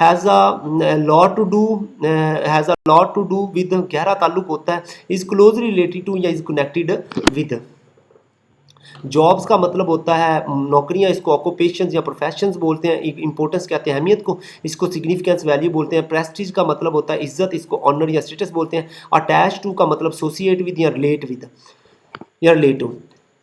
Has a lot to do with, गहरा ताल्लुक होता है, इज़ क्लोज रिलेटेड टू या इज़ कनेक्टेड विद। जॉब्स का मतलब होता है नौकरियां, इसको ऑक्यूपेशंस या प्रोफेशंस बोलते हैं। इंपॉर्टेंस कहते हैं अहमियत को, इसको सिग्निफिकेंस, वैल्यू बोलते हैं। प्रेस्टीज का मतलब होता है इज्जत, इसको ऑनर या स्टेटस बोलते हैं। अटैच टू का मतलब एसोसिएट विद या रिलेट विद या रिलेट टू।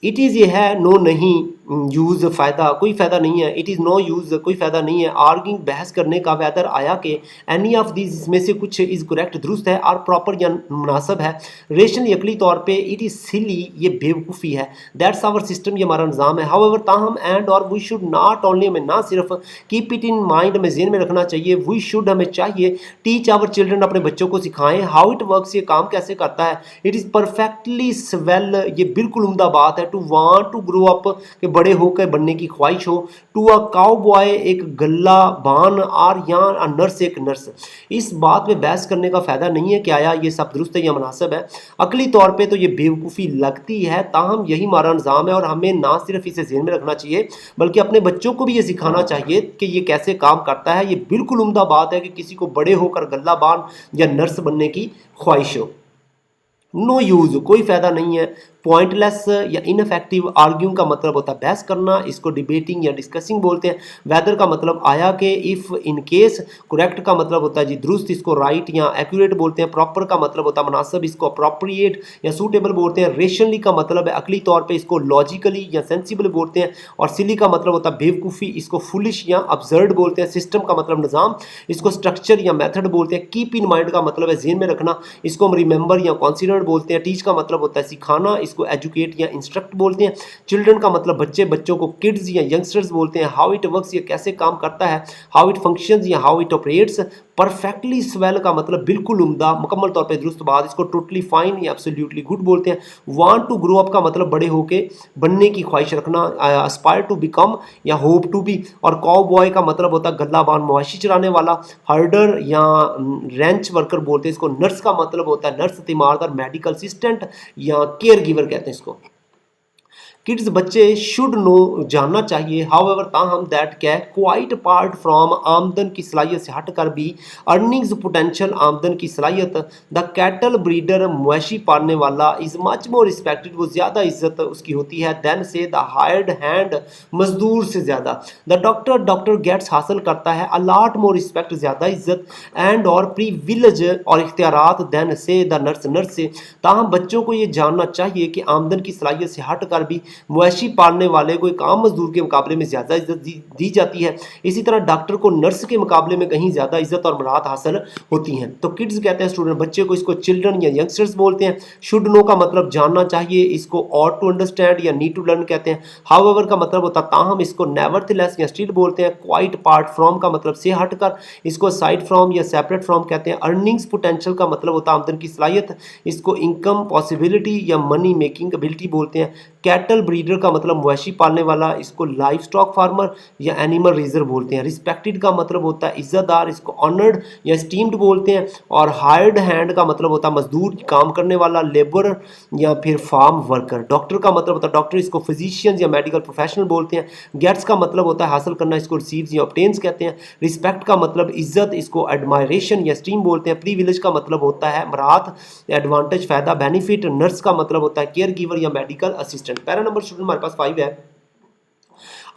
इट इज़, ये है। नो, नहीं। यूज़, फ़ायदा, कोई फ़ायदा नहीं है। इट इज़ नो यूज़, कोई फ़ायदा नहीं है। आर्गिंग, बहस करने का। वेदर, आया कि। एनी ऑफ दीज, इसमें से कुछ, इज़ करेक्ट, दुरुस्त है। आर प्रॉपर या मुनासब है। रेशनली, अकली तौर पे। इट इज़ सिली, ये बेवकूफ़ी है। दैट्स आवर सिस्टम, ये हमारा निज़ाम है। हाउएवर, ताहम, एंड और, वी शुड नॉट ओनली, हमें ना सिर्फ, कीप इट इन माइंड, हमें ज़हन में रखना चाहिए। वी शुड, हमें चाहिए। टीच आवर चिल्ड्रन, अपने बच्चों को सिखाएं। हाउ इट वर्क्स, ये काम कैसे करता है। इट इज़ परफेक्टली स्वेल, ये बिल्कुल उम्दा बात है। To want to grow up, के बड़े होकर बनने की ख्वाहिश हो। टू अ काउ बॉय, एक गल्ला बान। आर या अ नर्स, एक नर्स। इस बात में बहस करने का फ़ायदा नहीं है कि आया ये सब दुरुस्त है या मुनासिब है। अकली तौर पे तो ये बेवकूफ़ी लगती है, ताहम यही हमारा निज़ाम है, और हमें ना सिर्फ इसे ज़हन में रखना चाहिए बल्कि अपने बच्चों को भी ये सिखाना चाहिए कि ये कैसे काम करता है। ये बिल्कुल उम्दा बात है कि किसी को बड़े होकर गल्ला बान या नर्स बनने की ख्वाहिश हो। नो यूज़, कोई फ़ायदा नहीं है। पॉइंटलेस या इनफेक्टिव, आर्ग्यूइंग का मतलब होता है बहस करना, इसको डिबेटिंग या डिस्कसिंग बोलते हैं। वेदर का मतलब आया कि, इफ़, इन केस। करेक्ट का मतलब होता है जी दुरुस्त, इसको राइट या एक्यूरेट बोलते हैं। प्रॉपर का मतलब होता है मुनासिब, इसको अप्रोप्रिएट या सूटेबल बोलते हैं। रेशनली का मतलब है अकली तौर पे, इसको लॉजिकली या सेंसिबल बोलते हैं। और सिली का मतलब होता है बेवकूफ़ी, इसको फुलिश या अब्सर्ड बोलते हैं। सिस्टम का मतलब निज़ाम, इसको स्ट्रक्चर या मेथड बोलते हैं। कीप इन माइंड का मतलब है ज़हन में रखना, इसको हम रिमेंबर या कॉन्सिडर बोलते हैं। टीच का मतलब होता है सिखाना, इसको एजुकेट या इंस्ट्रक्ट बोलते हैं। चिल्ड्रन का मतलब बच्चे, बच्चों को किड्स या यंगस्टर्स बोलते हैं। हाउ इट वर्क्स, ये कैसे काम करता है। हाउ इट फंक्शंस या how it operates. Perfectly swell का मतलब बिल्कुल उम्दा, मुकम्मल तौर पे दुरुस्त बात, इसको टोटली फाइन या एब्सोल्युटली गुड बोलते हैं। वांट टू ग्रो अप का मतलब बड़े होके बनने की ख्वाहिश रखना, एस्पायर टू बिकम या होप टू बी। और काउ बॉय का मतलब होता है गल्लाबान, मवाशी चराने वाला। हर्डर या रेंच वर्कर बोलते हैं इसको। नर्स का मतलब होता है नर्स, तीमारदार, मेडिकल असिस्टेंट या केयर गिवर कहते हैं इसको। किड्स बच्चे शुड नो जानना चाहिए। हाउएवर ताहम that can quite apart from आमदन की सलाहियत से हटकर भी अर्निंग्स पोटेंशियल आमदन की सलाहियत। द कैटल ब्रीडर मवेशी पालने वाला इज़ मच मोर रिस्पेक्टेड, वो ज़्यादा इज्जत उसकी होती है देन से द हायर्ड हैंड, मजदूर से ज़्यादा। द डॉक्टर डॉक्टर गेट्स हासिल करता है अलॉट मोर रिस्पेक्ट, ज़्यादा इज्जत एंड और प्रीविलेज और इख्तियारात देन से द नर्स, नर्स से। ताहम बच्चों को ये जानना चाहिए कि आमदन की सलाहियत से हट कर भी मवेशी पालने वाले को एक आम मजदूर के मुकाबले में ज़्यादा इज्जत दी जाती है। इसी तरह डॉक्टर को नर्स के मुकाबले में कहीं ज़्यादा इज्जत और मराहत हासिल होती हैं। तो किड्स कहते हैं स्टूडेंट बच्चे को, इसको चिल्ड्रन या यंगस्टर्स बोलते हैं। शुड नो का मतलब जानना चाहिए, इसको ऑट टू अंडरस्टैंड या नीड टू लर्न कहते हैं। हाउएवर का मतलब होता है ताहम, इसको नेवरथलेस या स्टिल बोलते हैं। क्वाइट अपार्ट फ्रॉम का मतलब से हटकर, इसको साइड फ्रॉम या सेपरेट फ्रॉम कहते हैं। अर्निंग्स पोटेंशियल का मतलब होता है आमदन की सलाहियत, इसको इनकम पॉसिबिलिटी या मनी मेकिंग एबिलिटी बोलते हैं। कैटल ब्रीडर का मतलब मवेशी पालने वाला, इसको लाइफ स्टॉक फार्मर या एनिमल रेजर बोलते हैं। रिस्पेक्टेड का मतलब होता है इज्जतदार, इसको ऑनर्ड या स्टीम्ड बोलते हैं। और हायर्ड हैंड का मतलब होता है मजदूर, काम करने वाला, लेबर या फिर फार्म वर्कर। डॉक्टर का मतलब होता है डॉक्टर, इसको फिजिशियंस या मेडिकल प्रोफेशनल बोलते हैं। गेट्स का मतलब होता है हासिल करना, इसको रिसीव्स या ऑब्टेन्स कहते हैं। रिस्पेक्ट का मतलब इज्जत, इसको एडमायरेशन या स्टीम बोलते हैं। प्रीविलेज का मतलब होता है मराहत, एडवांटेज, फायदा, बेनिफिट। नर्स का मतलब होता है केयर गिवर या medical assistant. Para number student हमारे पास 5 है।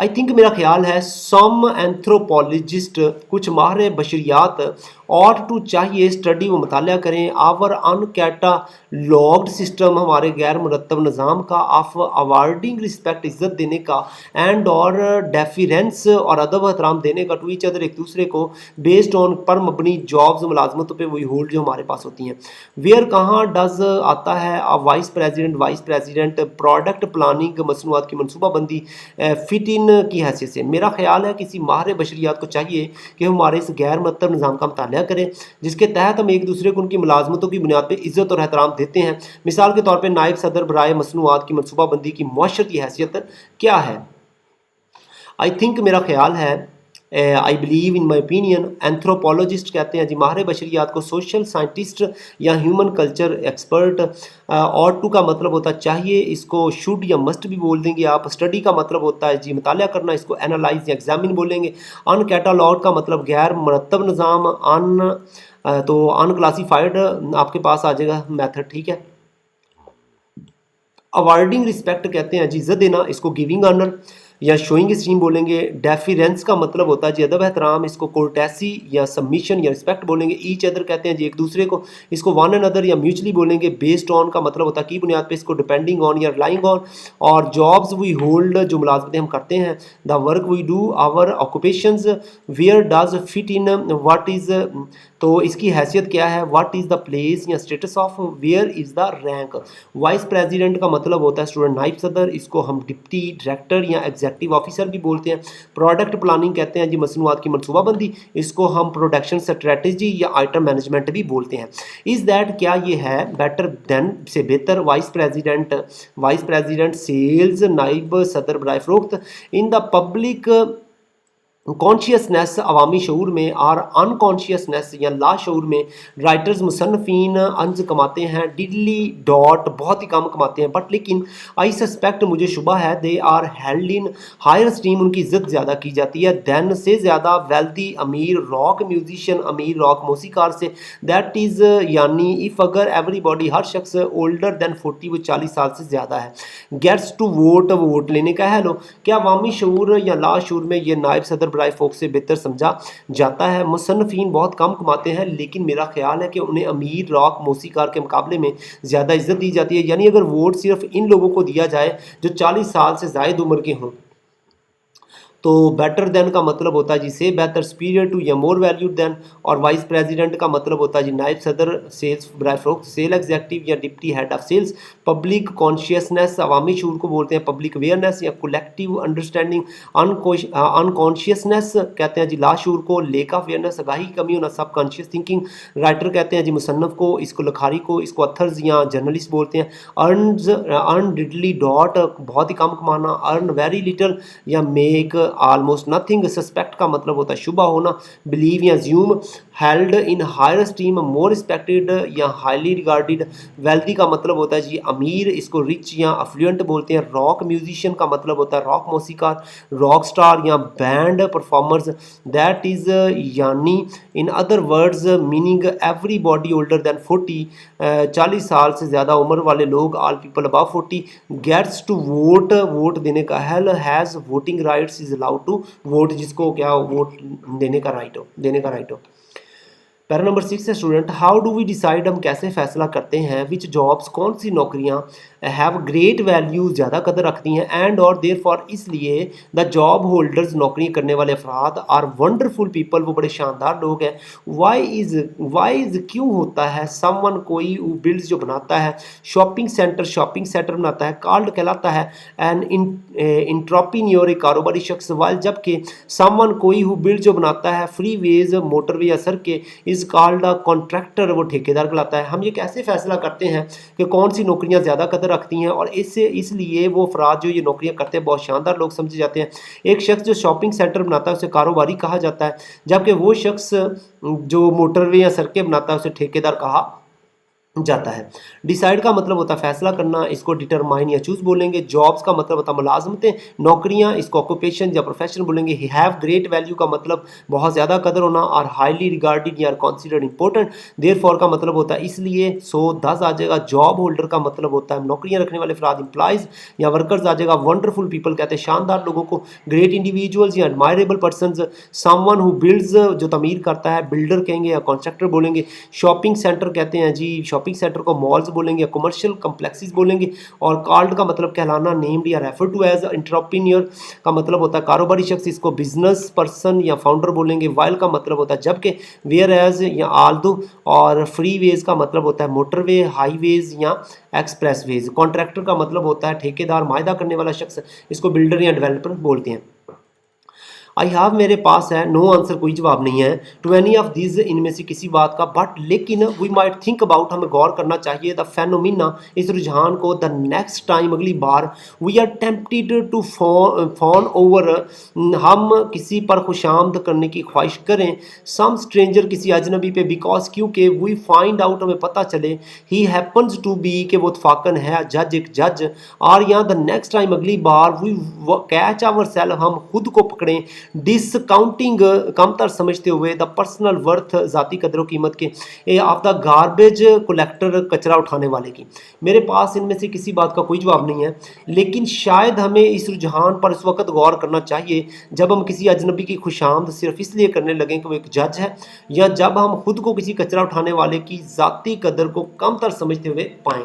आई थिंक मेरा ख्याल है सम एंथ्रोपोलॉजिस्ट, कुछ माहिर बशरियात, और टू चाहिए स्टडी व मुताला करें आवर अनकैटालॉग्ड सिस्टम, हमारे गैर मुरतब निज़ाम का, ऑफ अवार्डिंग रिस्पेक्ट, इज़्ज़त देने का, एंड और डेफिरेंस और अदब एहतराम देने का, टू ईच अदर, एक दूसरे को, बेस्ड ऑन पर मबनी जॉब्स, मुलाजमतों पर वही होल्ड जो हमारे पास होती हैं। वेयर कहाँ डज आता है वाइस प्रेसिडेंट, प्रोडक्ट प्लानिंग, मसनूआत की मनसूबाबंदी, फिट इन की हैसियत से। मेरा ख्याल है किसी माहिर बशरियात को चाहिए कि हमारे इस गैर मुरतब निज़ाम का मुताला करें, जिसके तहत हम एक दूसरे को उनकी मुलाजमतों की बुनियाद पर इज्जत और एहतराम देते हैं। मिसाल के तौर पर नायब सदर बराए मसनूआत की मनसूबाबंदी की मुआशरती हैसियत क्या है। आई थिंक मेरा ख्याल है, I believe in my opinion, anthropologist कहते हैं जी माहिर बशरियात को, सोशल साइंटिस्ट या ह्यूमन कल्चर एक्सपर्ट। और टू का मतलब होता है चाहिए, इसको शुड या मस्ट भी बोल देंगे आप। स्टडी का मतलब होता है जी मुताला करना, इसको एनालाइज या एग्जामिन बोलेंगे। अनकैटालॉग्ड का मतलब गैर मुरतब निज़ाम, तो अनक्लासीफाइड आपके पास आ जाएगा मैथड, ठीक है। अवार्डिंग रिस्पेक्ट कहते हैं जी इज़्ज़त देना, इसको गिविंग ऑनर या शोइंग स्टीम बोलेंगे। डेफिरेंस का मतलब होता है जी अदब एहतराम, इसको कोर्टेसी या सबमिशन या रिस्पेक्ट बोलेंगे। ईच अदर कहते हैं जी एक दूसरे को, इसको वन एंड अदर या म्यूचुअली बोलेंगे। बेस्ड ऑन का मतलब होता है की बुनियाद पे, इसको डिपेंडिंग ऑन या रिलाइंग ऑन। और जॉब्स वी होल्ड, जो मुलाजमतें हम करते हैं। The work we do, our occupations. Where does fit in, what is, तो इसकी हैसियत क्या है। व्हाट इज़ द प्लेस या status of, where is the rank. Vice president का मतलब होता है स्टूडेंट नाइब सदर, इसको हम डिप्टी डायरेक्टर या एग्जीक्यूटिव ऑफिसर भी बोलते हैं। प्रोडक्ट प्लानिंग कहते हैं जी मसनूआत की मनसूबाबंदी, इसको हम प्रोडक्शन स्ट्रेटजी या आइटम मैनेजमेंट भी बोलते हैं। इज़ दैट, क्या ये है, बेटर देन से बेहतर। वाइस प्रेसिडेंट सेल्स, नाइब सदर बराए फ़रोख्त। इन द पब्लिक कॉन्शियसनेस अवामी शऊर में और अनकॉन्शियसनेस या लाशऊर में राइटर्स मुसन्नफीन अंज कमाते हैं डिडली डॉट बहुत ही कम कमाते हैं, बट लेकिन आई सस्पेक्ट मुझे शुबा है they are held in higher esteem, उनकी इज्जत ज़्यादा की जाती है दैन से ज़्यादा वेल्दी अमीर रॉक म्यूजिशियन अमीर रॉक मौसीकार से। दैट इज़ यानी इफ़ अगर एवरीबॉडी हर शख्स ओल्डर दैन 40 वो 40 साल से ज़्यादा है गेट्स टू वोट वोट लेने का है। लो क्या अवामी शऊर या लाशऊर में ये नायब सदर बराए फ़ौक से बेहतर समझा जाता है। मुसन्नफीन बहुत कम कमाते हैं लेकिन मेरा ख्याल है कि उन्हें अमीर रॉक मौसीकार के मुकाबले में ज़्यादा इज्जत दी जाती है। यानी अगर वोट सिर्फ इन लोगों को दिया जाए जो 40 साल से ज़ायद उम्र के हों तो बेटर देन का मतलब होता है जी से बेहतर, सुपीरियर टू या मोर वैल्यूड देन, और वाइस प्रेसिडेंट का मतलब होता है जी नायब सदर सेल्स बराए फ़रोख्त, सेल एग्जेक्टिव या deputy head of sales. Public consciousness अवामी शऊर को बोलते हैं पब्लिक अवेयरनेस या कलेक्टिव अंडरस्टैंडिंग। अनकॉन्शियसनेस कहते हैं जी लाशूर को, लेक ऑफ अवेयरनेस आगाही की कमी होना, सब कॉन्शियस थिंकिंग। राइटर कहते हैं जी मुसन्नफ को, इसको लखारी को, इसको अथर्स या जर्नलिस्ट बोलते हैं। अर्न डिडली डॉट बहुत ही कम कमाना, अर्न वेरी लिटल या मेक ऑलमोस्ट नथिंग। सस्पेक्ट का मतलब होता है शुबा होना, बिलीव या assume. Held in higher esteem more respected या हाईली रिगार्डेड। वेल्दी का मतलब होता है जी अमीर, इसको रिच या अफ्लुएंट बोलते हैं। रॉक म्यूजिशियन का मतलब होता है रॉक मौसीकार, रॉक स्टार या बैंड परफॉर्मर्स। दैट इज़ यानी in other words meaning everybody older than 40 40 साल से ज़्यादा उम्र वाले लोग, all people above 40 gets to vote vote देने का, he'll has voting rights is allowed to vote, जिसको क्या वोट देने का राइट हो। पैरा नंबर 6 है student, how do we decide, हम कैसे फैसला करते हैं, विच जॉब्स कौन सी नौकरियां हैव ग्रेट वैल्यू ज़्यादा कदर रखती हैं, एंड और देयर फॉर इसलिए द जॉब होल्डर्स नौकरी करने वाले अफराद आर वंडरफुल पीपल वो बड़े शानदार लोग हैं। वाई इज़ क्यों होता है, समवन कोई बिल्ड्स जो बनाता है, शॉपिंग सेंटर बनाता है, कॉल्ड कहलाता है एन इंट्रप्रेन्योर एक कारोबारी शख्स, वाइल जबकि समवन कोई हु बिल्ड जो बनाता है, फ्री वेज मोटरवे या सड़कें, इज़ कॉल्ड अ कॉन्ट्रैक्टर वो ठेकेदार कहलाता है। हम ये कैसे फैसला करते हैं कि कौन सी नौकरियां ज़्यादा कदर रखती हैं, और इसलिए वो अफराद जो ये नौकरियां करते हैं बहुत शानदार लोग समझे जाते हैं। एक शख्स जो शॉपिंग सेंटर बनाता है उसे कारोबारी कहा जाता है, जबकि वो शख्स जो मोटरवे या सड़कें बनाता है उसे ठेकेदार कहा जाता है। डिसाइड का मतलब होता है फैसला करना, इसको डिटरमाइन या चूज बोलेंगे। जॉब्स का मतलब होता है मुलाजमतें, नौकरियां, इसको ऑक्यूपेशन या प्रोफेशन बोलेंगे। ही हैव ग्रेट वैल्यू का मतलब बहुत ज़्यादा कदर होना, और हाईली रिगार्डेड या कॉन्सिडर्ड इंपॉर्टेंट। देयरफॉर का मतलब होता है इसलिए, सो दस आ जाएगा। जॉब होल्डर का मतलब होता है नौकरियां रखने वाले अफराद, इंप्लाइज या वर्कर्स आ जाएगा। वंडरफुल पीपल कहते हैं शानदार लोगों को। ग्रेट इंडिविजुअल्स या admirable persons, someone who builds जो तमीर करता है, बिल्डर कहेंगे या कॉन्स्ट्रक्टर बोलेंगे। शॉपिंग सेंटर कहते हैं जी, शॉपिंग सेंटर को मॉल्स बोलेंगे या कमर्शियल कम्प्लेक्सेस बोलेंगे। और कॉल्ड का मतलब कहलाना, नेम्ड या रेफर टू एज। एंटरप्रेन्योर का मतलब होता है कारोबारी शख्स, इसको बिजनेस पर्सन या फाउंडर बोलेंगे। वाइल का मतलब होता है जबकि, वेयर एज या आल्दो, और फ्री वेज का मतलब होता है मोटरवे, हाईवेज या एक्सप्रेस वेज। कॉन्ट्रैक्टर का मतलब होता है ठेकेदार, मायदा करने वाला शख्स, इसको बिल्डर या डेवलपर बोलते हैं। आई हैव मेरे पास है, नो आंसर कोई जवाब नहीं है, टू एनी ऑफ दिस इनमें से किसी बात का, बट लेकिन वी माइट थिंक अबाउट, हमें गौर करना चाहिए, द फेनोमिना इस रुझान को, द नेक्स्ट टाइम अगली बार, we are tempted to fawn over, हम किसी पर खुशामद करने की ख्वाहिश करें, सम स्ट्रेंजर किसी अजनबी पे, बिकॉज क्योंकि, वी फाइंड आउट हमें पता चले, ही हैपन्स टू बी कि वो इत्फाकन है जज एक जज, और यहाँ द नेक्स्ट टाइम अगली बार, वी कैच आवर सेल्फ हम खुद को पकड़ें, डिसकाउंटिंग कमतर समझते हुए, द पर्सनल वर्थ ज़ाती कदर कीमत के, ऑफ द गार्बेज कलेक्टर कचरा उठाने वाले की। मेरे पास इनमें से किसी बात का कोई जवाब नहीं है, लेकिन शायद हमें इस रुझान पर इस वक्त गौर करना चाहिए जब हम किसी अजनबी की खुशामद सिर्फ इसलिए करने लगें कि वो एक जज है, या जब हम खुद को किसी कचरा उठाने वाले की ज़ाती कदर को कमतर समझते हुए पाएँ।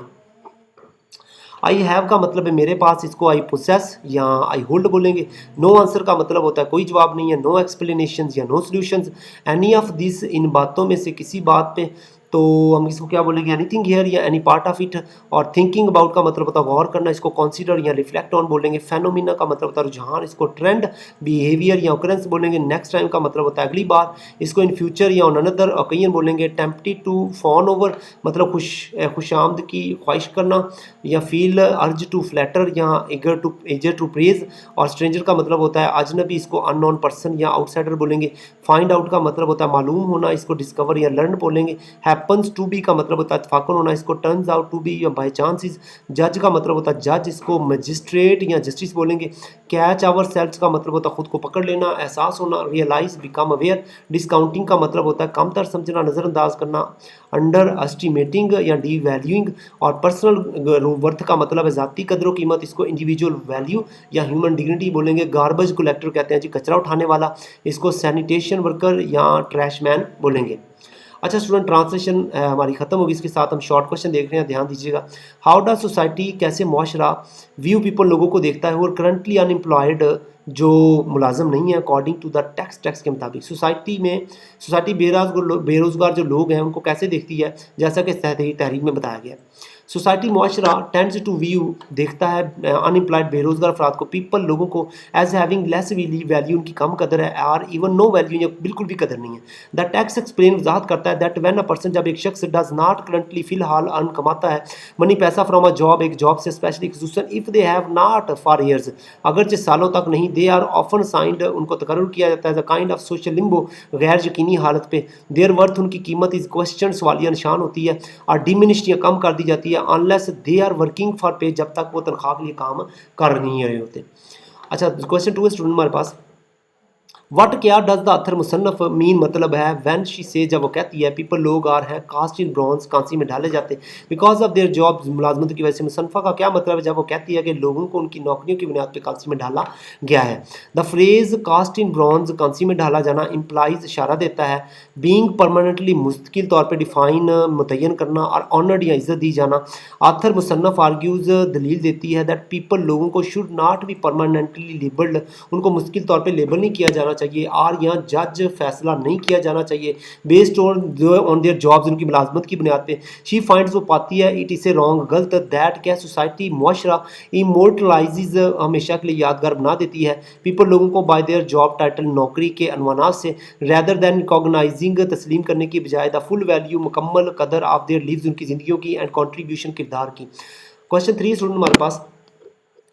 आई हैव का मतलब है मेरे पास, इसको आई पोसेस या आई होल्ड बोलेंगे। नो आंसर का मतलब होता है कोई जवाब नहीं है, नो एक्सप्लेनेशन या no solutions. Any of this, इन बातों में से किसी बात पे, तो हम इसको क्या बोलेंगे, एनीथिंग हियर या एनी पार्ट ऑफ इट। और थिंकिंग अबाउट का मतलब होता है गौर करना, इसको कॉन्सिडर या रिफ्लेक्ट ऑन बोलेंगे। फेनोमिना का मतलब होता है रुझान, इसको ट्रेंड। बिहेवियर या ऑकरेंस बोलेंगे। नेक्स्ट टाइम का मतलब होता है अगली बार, इसको इन फ्यूचर या ऑन अनदर ओकेजन बोलेंगे। टेम्प्टी टू फॉन ओवर मतलब खुशामद की ख्वाहिश करना, या फील अर्ज टू फ्लैटर या एगर टू प्रेज। और स्ट्रेंजर का मतलब होता है अजनबी, इसको अननोन पर्सन या आउटसाइडर बोलेंगे। फाइंड आउट का मतलब होता है मालूम होना, इसको डिस्कवर या लर्न बोलेंगे। हैपन्स टू बी का मतलब होता है इत्तफाकन होना, इसको टर्न्स आउट टू बी या बाई चांसेस। जज का मतलब होता है जज, इसको मजिस्ट्रेट या जस्टिस बोलेंगे। कैच आवर सेल्फ्स का मतलब होता है खुद को पकड़ लेना, एहसास होना। Realise, become aware. डिस्काउंटिंग का मतलब होता है कमतर समझना, नज़रअंदाज करना। अंडर एस्टिमेटिंग या डी वैल्यूइंग। और पर्सनल वर्थ का मतलब है ज़ाती कदर व कीमत, इसको इंडिविजुअल वैल्यू या ह्यूमन डिग्निटी बोलेंगे। गार्बेज कलेक्टर कहते हैं जी कचरा उठाने वाला, इसको सैनिटेशन वर्कर या ट्रैश मैन बोलेंगे। अच्छा स्टूडेंट, ट्रांसलेशन हमारी खत्म होगी, इसके साथ हम शॉर्ट क्वेश्चन देख रहे हैं, ध्यान दीजिएगा। हाउ डज सोसाइटी, कैसे मुआशरा, व्यू पीपल लोगों को देखता है, और करंटली अनएम्प्लॉयड जो मुलाजम नहीं है, अकॉर्डिंग टू द टैक्स के मुताबिक सोसाइटी बेरोज़गार जो लोग हैं उनको कैसे देखती है, जैसा कि तहरीर में बताया गया। सोसाइटी मुआशरा टेंड्स टू व्यू देखता है अनएम्प्लॉयड बेरोज़गार अफराद को, पीपल लोगों को, एज हैविंग लेस वैल्यू, उनकी कम कदर है, आर इवन नो वैल्यू या बिल्कुल भी कदर नहीं है। द टैक्स एक्सप्लेन वजाहत करता है दैट व्हेन अ पर्सन, जब एक शख्स डज नॉट करंटली फिलहाल अर्न कमाता है मनी पैसा फ्रॉम अ जॉब, एक जॉब से स्पेशली खसूसन if they have not for years, अगरचे सालों तक नहीं, दे आर ऑफन साइंड, उनको तकर्रुर किया जाता है the kind of social Limbo, गैर यकीनी हालत पे। देयर वर्थ, उनकी कीमत इस क्वेश्चन सवालिया निशान होती है, और डिमिनिश्ड या कम कर दी जाती है, unless they are working for pay, जब तक वो तनख्वाह के लिए काम कर नहीं रहे होते। अच्छा क्वेश्चन 2 है स्टूडेंट हमारे पास, वट क्या डज द अथर मुसन्नफ मीन मतलब है व्हेन शी से, जब वो कहती है पीपल लोग आर हैं कास्ट इन ब्रॉन्ज, कांसी में ढाले जाते बिकॉज ऑफ देयर जॉब, मुलाजमत की वजह से। मुसन्फ़ा का क्या मतलब है, जब वो कहती है कि लोगों को उनकी नौकरियों की बुनियाद पर कांसी में ढाला गया है। The phrase cast in bronze, कांसी में ढाला जाना, इम्प्लाइज इशारा देता है बींग परमानेंटली, मुस्तकिल तौर पर डिफाइन मुतयन करना, और ऑनर्ड या इज्जत दी जाना। आथर मुसन्नफ आर्ग्यूज दलील देती है दैट पीपल लोगों को should not be permanently labelled, उनको मुश्किल तौर पे लेबल नहीं किया जाना चाहिए, और यहाँ जज फैसला नहीं किया जाना चाहिए बेस्ड ऑन देयर जॉब्स, उनकी मुलाजमत की बुनियाद पे। शी फाइंड्स, वो पाती है, इट इज़ ए रॉन्ग, गलत, दैट क्या सोसाइटी मुआशरा इमोर्टलाइजेज, हमेशा के लिए यादगार बना देती है पीपल लोगों को बाय देयर जॉब टाइटल, नौकरी के अनवानात से, रैदर दैन रिकॉग्नाइजिंग, तस्लीम करने की बजाय, द फुल वैल्यू, मुकम्मल कदर ऑफ देयर लिव्स, उनकी ज़िंदगियों की, एंड कॉन्ट्रीब्यूशन, किरदार की। क्वेश्चन 3 स्टूडेंट हमारे पास,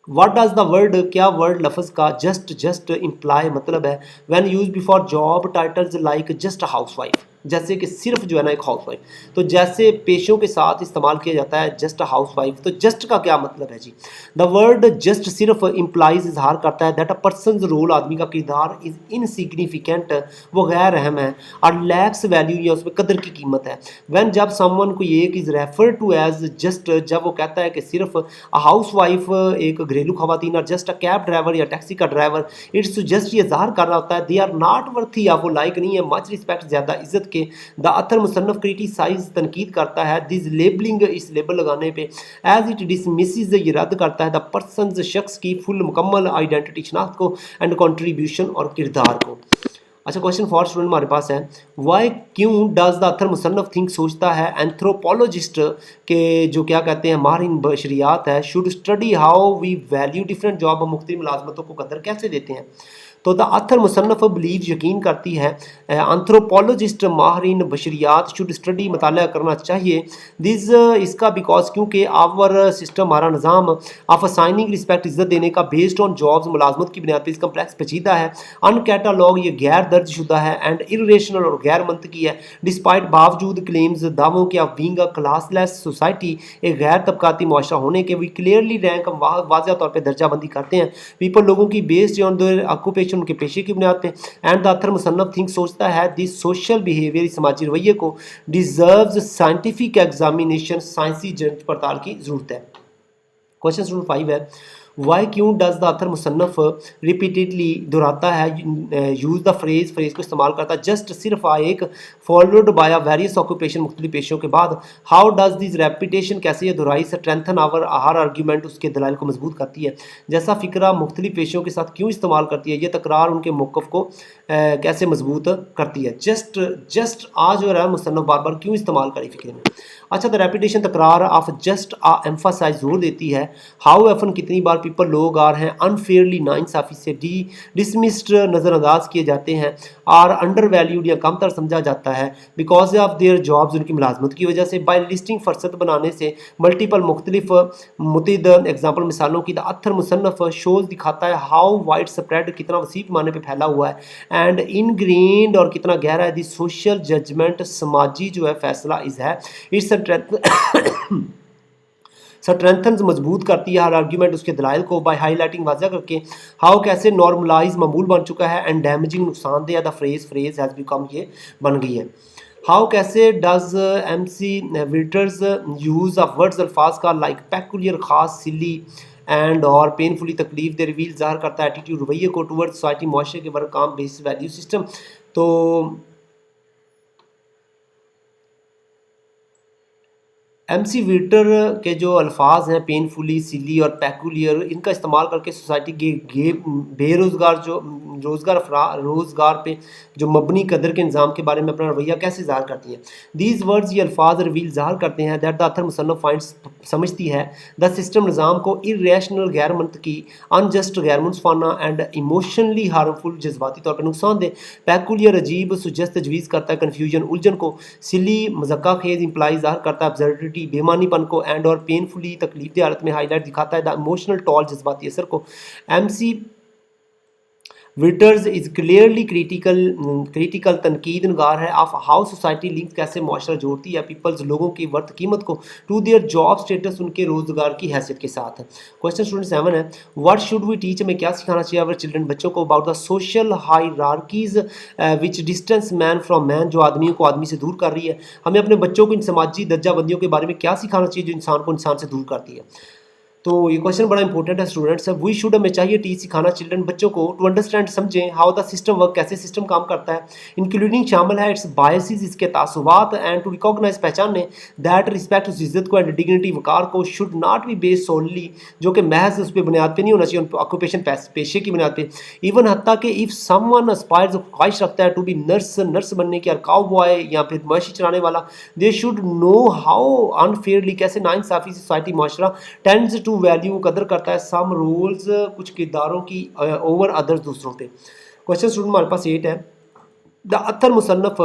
वट डज द वर्ड, क्या वर्ड लफ्ज़ का जस्ट इम्प्लाई मतलब है when use before job titles like just house wife, जैसे कि सिर्फ जो है ना एक हाउस वाइफ, तो जैसे पेशों के साथ इस्तेमाल किया जाता है जस्ट हाउस वाइफ, तो जस्ट का क्या मतलब है जी। द वर्ड जस्ट सिर्फ इम्प्लाइज, इजहार करता है दैट अ पर्सन रोल, आदमी का किरदार, इज इनसिग्निफिकेंट, वो गैर अहम है, और लैक्स वैल्यू, या उसमें कदर की कीमत है। व्हेन, जब समवन को एक is refer to as just, जब वो कहता है कि सिर्फ हाउस वाइफ एक घरेलू खवातीन, और जस्ट अ कैब ड्राइवर या टैक्सी का ड्राइवर, इट्स जस्ट ये इजहार कर रहा होता है दे आर नॉट वर्थी, या वो लायक नहीं है मच रिस्पेक्ट, ज़्यादा इज्जत के। द अथर मुसन्नफ क्रिटिसाइज, तनकीद करता है दिस लेबलिंग, इस लेबल लगाने पे, एज इट डिसमिसेस, ये रद्द करता है द पर्सन, शख्स की फुल मुकम्मल आइडेंटिटी, शनाख्त को, एंड कंट्रीब्यूशन, और किरदार को। अच्छा क्वेश्चन 4 स्टूडेंट हमारे पास है, वाई, क्यों डज द अथर मुसन्नफ थिंक, सोचता है, एंथ्रोपोलॉजिस्ट के जो क्या कहते हैं माहिरीन बशरियात है, should study how we value different job, मुख्तलिफ मुलाजमतों को कदर कैसे देते हैं। तो द अथर मुसन्नफ बिलीव, यकीन करती है, एंथ्रोपोलॉजिस्ट माहिरीन बशरियात शुड स्टडी, मताला करना चाहिए, दिस इसका बिकॉज, क्योंकि आवर सिस्टम, हमारा निज़ाम, ऑफ असाइनिंग रिस्पेक्ट, इज्जत देने का, बेस्ड ऑन जॉब्स, मुलाजमत की बुनियाद पर, इस कम्प्लेक्स पेचीदा है, अनकैटालॉग, ये गैर दर्ज शुदा है, एंड इरेशनल, और गैर मंतकी है, डिस्पाइट, बावजूद, क्लेम्स, दावों के, of being a classless society, एक गैर तबकाती मुआशरा होने के, वी क्लियरली रैंक, हम वाज़ह तौर पर दर्जाबंदी करते हैं पीपल लोगों की, बेस्ड ऑन देयर ऑक्यूपेशन, उनके पेशे की बुनियाद पे। एंड द अथर मुसन्नफ थिंक, सोचता है, दिस सोशल बिहेवियर, इस समाजी रवैये को, डिजर्व्स साइंटिफिक एग्जामिनेशन, साइंसी जांच पड़ताल की जरूरत है। क्वेश्चन 5 है, वाई, क्यों डज द अथर मुसन्नफ रिपीटेडली, दोहराता है, यूज़ द फ्रेज को इस्तेमाल करता है, जस्ट सिर्फ एक, फॉलोड बाय वेरियस ऑक्यूपेशन, मुख्तलिफ पेशों के बाद। हाउ डज दिस रेपिटेशन, कैसे ये दोहराई स्ट्रेंथन आवर हर आर्ग्यूमेंट, उसके दलाइल को मजबूत करती है। जैसा फ़िक्रा मुख्तलिफ पेशों के साथ क्यों इस्तेमाल करती है, ये तकरार उनके मौक़िफ़ को कैसे मजबूत करती है। जस्ट आज जो है मुसन्नफ़ बार बार क्यों इस्तेमाल करी फ़िक्र में। अच्छा, द रेपिटेशन तकरार ऑफ जस्ट आ एम्फासाइज जोर देती है। हाउ एफन कितनी बार पीपल लोग आर हैं अनफेयरली नाइंसाफ़ी से डिसमिस्ड नज़रअंदाज किए जाते हैं, आर अंडर वैल्यूड या कम तर समझा जाता है बिकॉज ऑफ देयर जॉब्स, उनकी मुलाजमत की वजह से। बाई लिस्टिंग फरसत बनाने से मल्टीपल मुख्तलिफ मुतद एग्जाम्पल मिसालों की, द अथर मुसन्नफ़ शोज़ दिखाता है हाउ वाइड स्प्रेड कितना वसी पैमाने पर फैला हुआ है एंड इनग्रेन्ड और कितना गहरा है दी सोशल जजमेंट, समाजी जो है फैसला इज़ है इट्स स्ट्रेंथन्स मजबूत करती है हर आर्ग्यूमेंट उसके दलाइल को बाय हाईलाइटिंग वाजह करके हाउ कैसे नॉर्मलाइज मामूल बन चुका है एंड डैमेजिंग नुकसानदेह द फ्रेज हैज़ बिकम, ये बन गई है। हाउ कैसे does M C Wilters use of words अल्फाज का लाइक पेकुलियर, खास, सिली एंड और पेनफुली तकलीफ दे रिवील ज़ाहिर करता है एटीट्यूड, रवैये को टूवर्ड सोसाइटी, माशरे के वर्क काम बेसिस वैल्यू सिस्टम। तो एमसी विल्टर के जो अल्फाज हैं पेनफुली, सिली और पैकुलियर, इनका इस्तेमाल करके सोसाइटी के बेरोज़गार जो रोज़गार पे जो मबनी कदर के निज़ाम के बारे में अपना रवैया कैसे ज़ाहिर करती हैं। दीज वर्ड्स, ये अल्फाज रिवील ज़ाहिर करते हैं दैट द अथर मुसन्नफ़ फाइंड्स, समझती है द सिस्टम निज़ाम को इरेशनल, गैर मंतकी, अनजस्ट, गैर मुनसफाना एंड इमोशनली हार्मफुल, जज्बाती तौर पर नुकसानदेह। पैकुलियर अजीब, सुजस्त, तजवीज़ करता है कन्फ्यूजन, उलझन को। सिली मज़क्का खेज़, इम्प्लाई ज़ाहिर करता है एब्सर्डिटी, बेमानीपन को। एंड और पेनफुली, तकलीफ हालत में हाईलाइट दिखाता है द इमोशनल टॉल, जज्बाती असर को। एमसी विल्टर्स इज क्रिटिकल तनकीद नगार है ऑफ हाउ सोसाइटी लिंक, कैसे मुआशरा जोड़ती है पीपल्स, लोगों की वर्थ कीमत को, टू देयर जॉब स्टेटस, उनके रोजगार की हैसियत के साथ। क्वेश्चन स्टूडेंट 7 है, व्हाट शुड वी टीच, हमें क्या सिखाना चाहिए अवर चिल्ड्रन, बच्चों को, about the social hierarchies which distance man from man, जो आदमियों को आदमी से दूर कर रही है। हमें अपने बच्चों को इन समाजी दर्जाबंदियों के बारे में क्या सिखाना चाहिए जो इंसान को इंसान से दूर करती है। तो ये क्वेश्चन बड़ा इंपॉर्टेंट है स्टूडेंट्स। वी शुड, हमें चाहिए टीच, सिखाना चिल्ड्रन, बच्चों को, टू अंडरस्टैंड, समझें, हाउ द सिस्टम वर्क, कैसे सिस्टम काम करता है, इंक्लूडिंग शामिल है इट्स बायसेस, इसके तासुबात, एंड टू रिकॉग्नाइज, पहचाने, दैट रिस्पेक्ट, उस इज्जत को, एंड डिग्निटी, वकार को, शुड नॉट बी बेस्ड सोनली, जो कि महज उस पर बुनियाद पे नहीं होना चाहिए, ऑक्यूपेशन, पेशे की बुनियाद पे। इवन हत्ता कि इफ़ समवन अस्पायर्स, ख्वाहिश रखता है टू बी नर्स बनने की, और काउ बॉय या फिर मवेशी चलाने वाला, they should know how unfairly, कैसे नाइंसाफ़ी से society, Mashra tends to value, कदर करता है सम रूल्स, कुछ किरदारों की, ओवर अदर्स, दूसरों पे। क्वेश्चन स्टूडेंट हमारे पास 8 है, द अथर मुसन्नफ़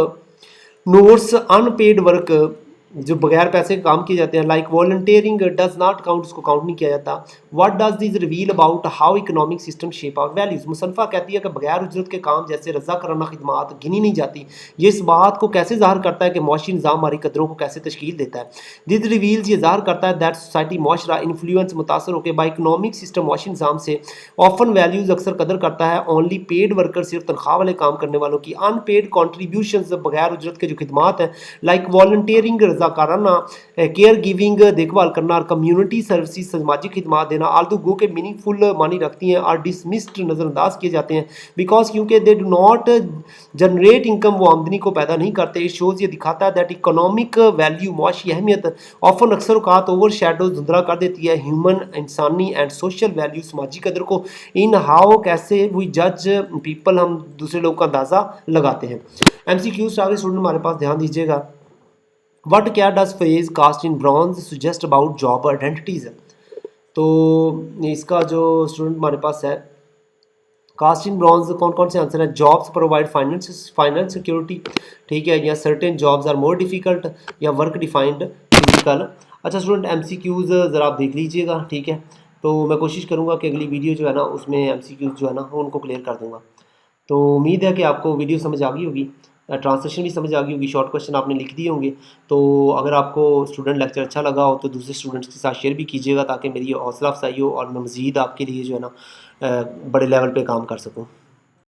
नोट्स अनपेड वर्क, जो बगैर पैसे के काम किए जाते हैं, like volunteering does not count, उसको काउंट नहीं किया जाता। What does this reveal about how economic system shape our values, मुसन्फ़ा कहती है कि बगैर उजरत के काम जैसे रज़ा कराना खिदमात गिनी नहीं जाती। ये इस बात को कैसे ज़ाहिर करता है कि मुआशी निज़ाम हमारी कदरों को कैसे तश्कील देता है। दिस रिवील्स, ये ज़ाहिर करता है दैट सोसाइटी, माशरा, इन्फ्लुएंस, मुतासर होकर बाई इकोनॉमिक सिस्टम, मुआशी निज़ाम से, ऑफन वैल्यूज़, अक्सर कदर करता है ओनली पेड वर्कर, सिर्फ तनख्वाह वाले काम करने वालों की, अनपेड कॉन्ट्रीब्यूशन, बगैर उजरत के जो खिदमात हैं, लाइक वॉलंटियरिंग, रज़ाकाराना, केयर गिविंग, देखभाल करना, और कम्युनिटी सर्विस, सामाजिक खिदमात देना, आल्दो गो के मीनिंगफुल मानी रखती हैं, और डिसमिस्ड, नज़रअंदाज किए जाते हैं, बिकॉज क्योंकि they do not generate income, वो आमदनी को पैदा नहीं करते। इस शोज़, ये दिखाता है दैट इकोनॉमिक वैल्यू, मुआशी अहमियत, ऑफन अक्सर औकात ओवर शेडो, धुंधला कर देती है ह्यूमन, इंसानी एंड सोशल वैल्यू, समाजी कदर को, इन हाउ, कैसे वी जज पीपल, हम दूसरे लोगों का अंदाज़ा लगाते हैं। MCQ स्टूडेंट हमारे पास ध्यान दीजिएगा। वट क्या does phrase cast in bronze suggest about job identities, तो इसका जो स्टूडेंट हमारे पास है, कास्ट इन ब्रॉन्ज कौन कौन से आंसर है, जॉब्स प्रोवाइड फाइनेंस सिक्योरिटी, ठीक है, या certain jobs are more difficult, या वर्क डिफाइंड फिजिकल। अच्छा स्टूडेंट, MCQs ज़रा आप देख लीजिएगा, ठीक है, तो मैं कोशिश करूँगा कि अगली वीडियो जो है ना उसमें MCQs जो है ना उनको क्लियर कर दूँगा। तो उम्मीद है कि आपको वीडियो समझ आ गई होगी, ट्रांसलेशन भी समझ आ गई होगी, शॉर्ट क्वेश्चन आपने लिख दिए होंगे। तो अगर आपको स्टूडेंट लेक्चर अच्छा लगा हो तो दूसरे स्टूडेंट्स के साथ शेयर भी कीजिएगा, ताकि मेरी हौसला अफजाई हो और मैं मज़ीद आपके लिए जो है ना बड़े लेवल पे काम कर सकूँ।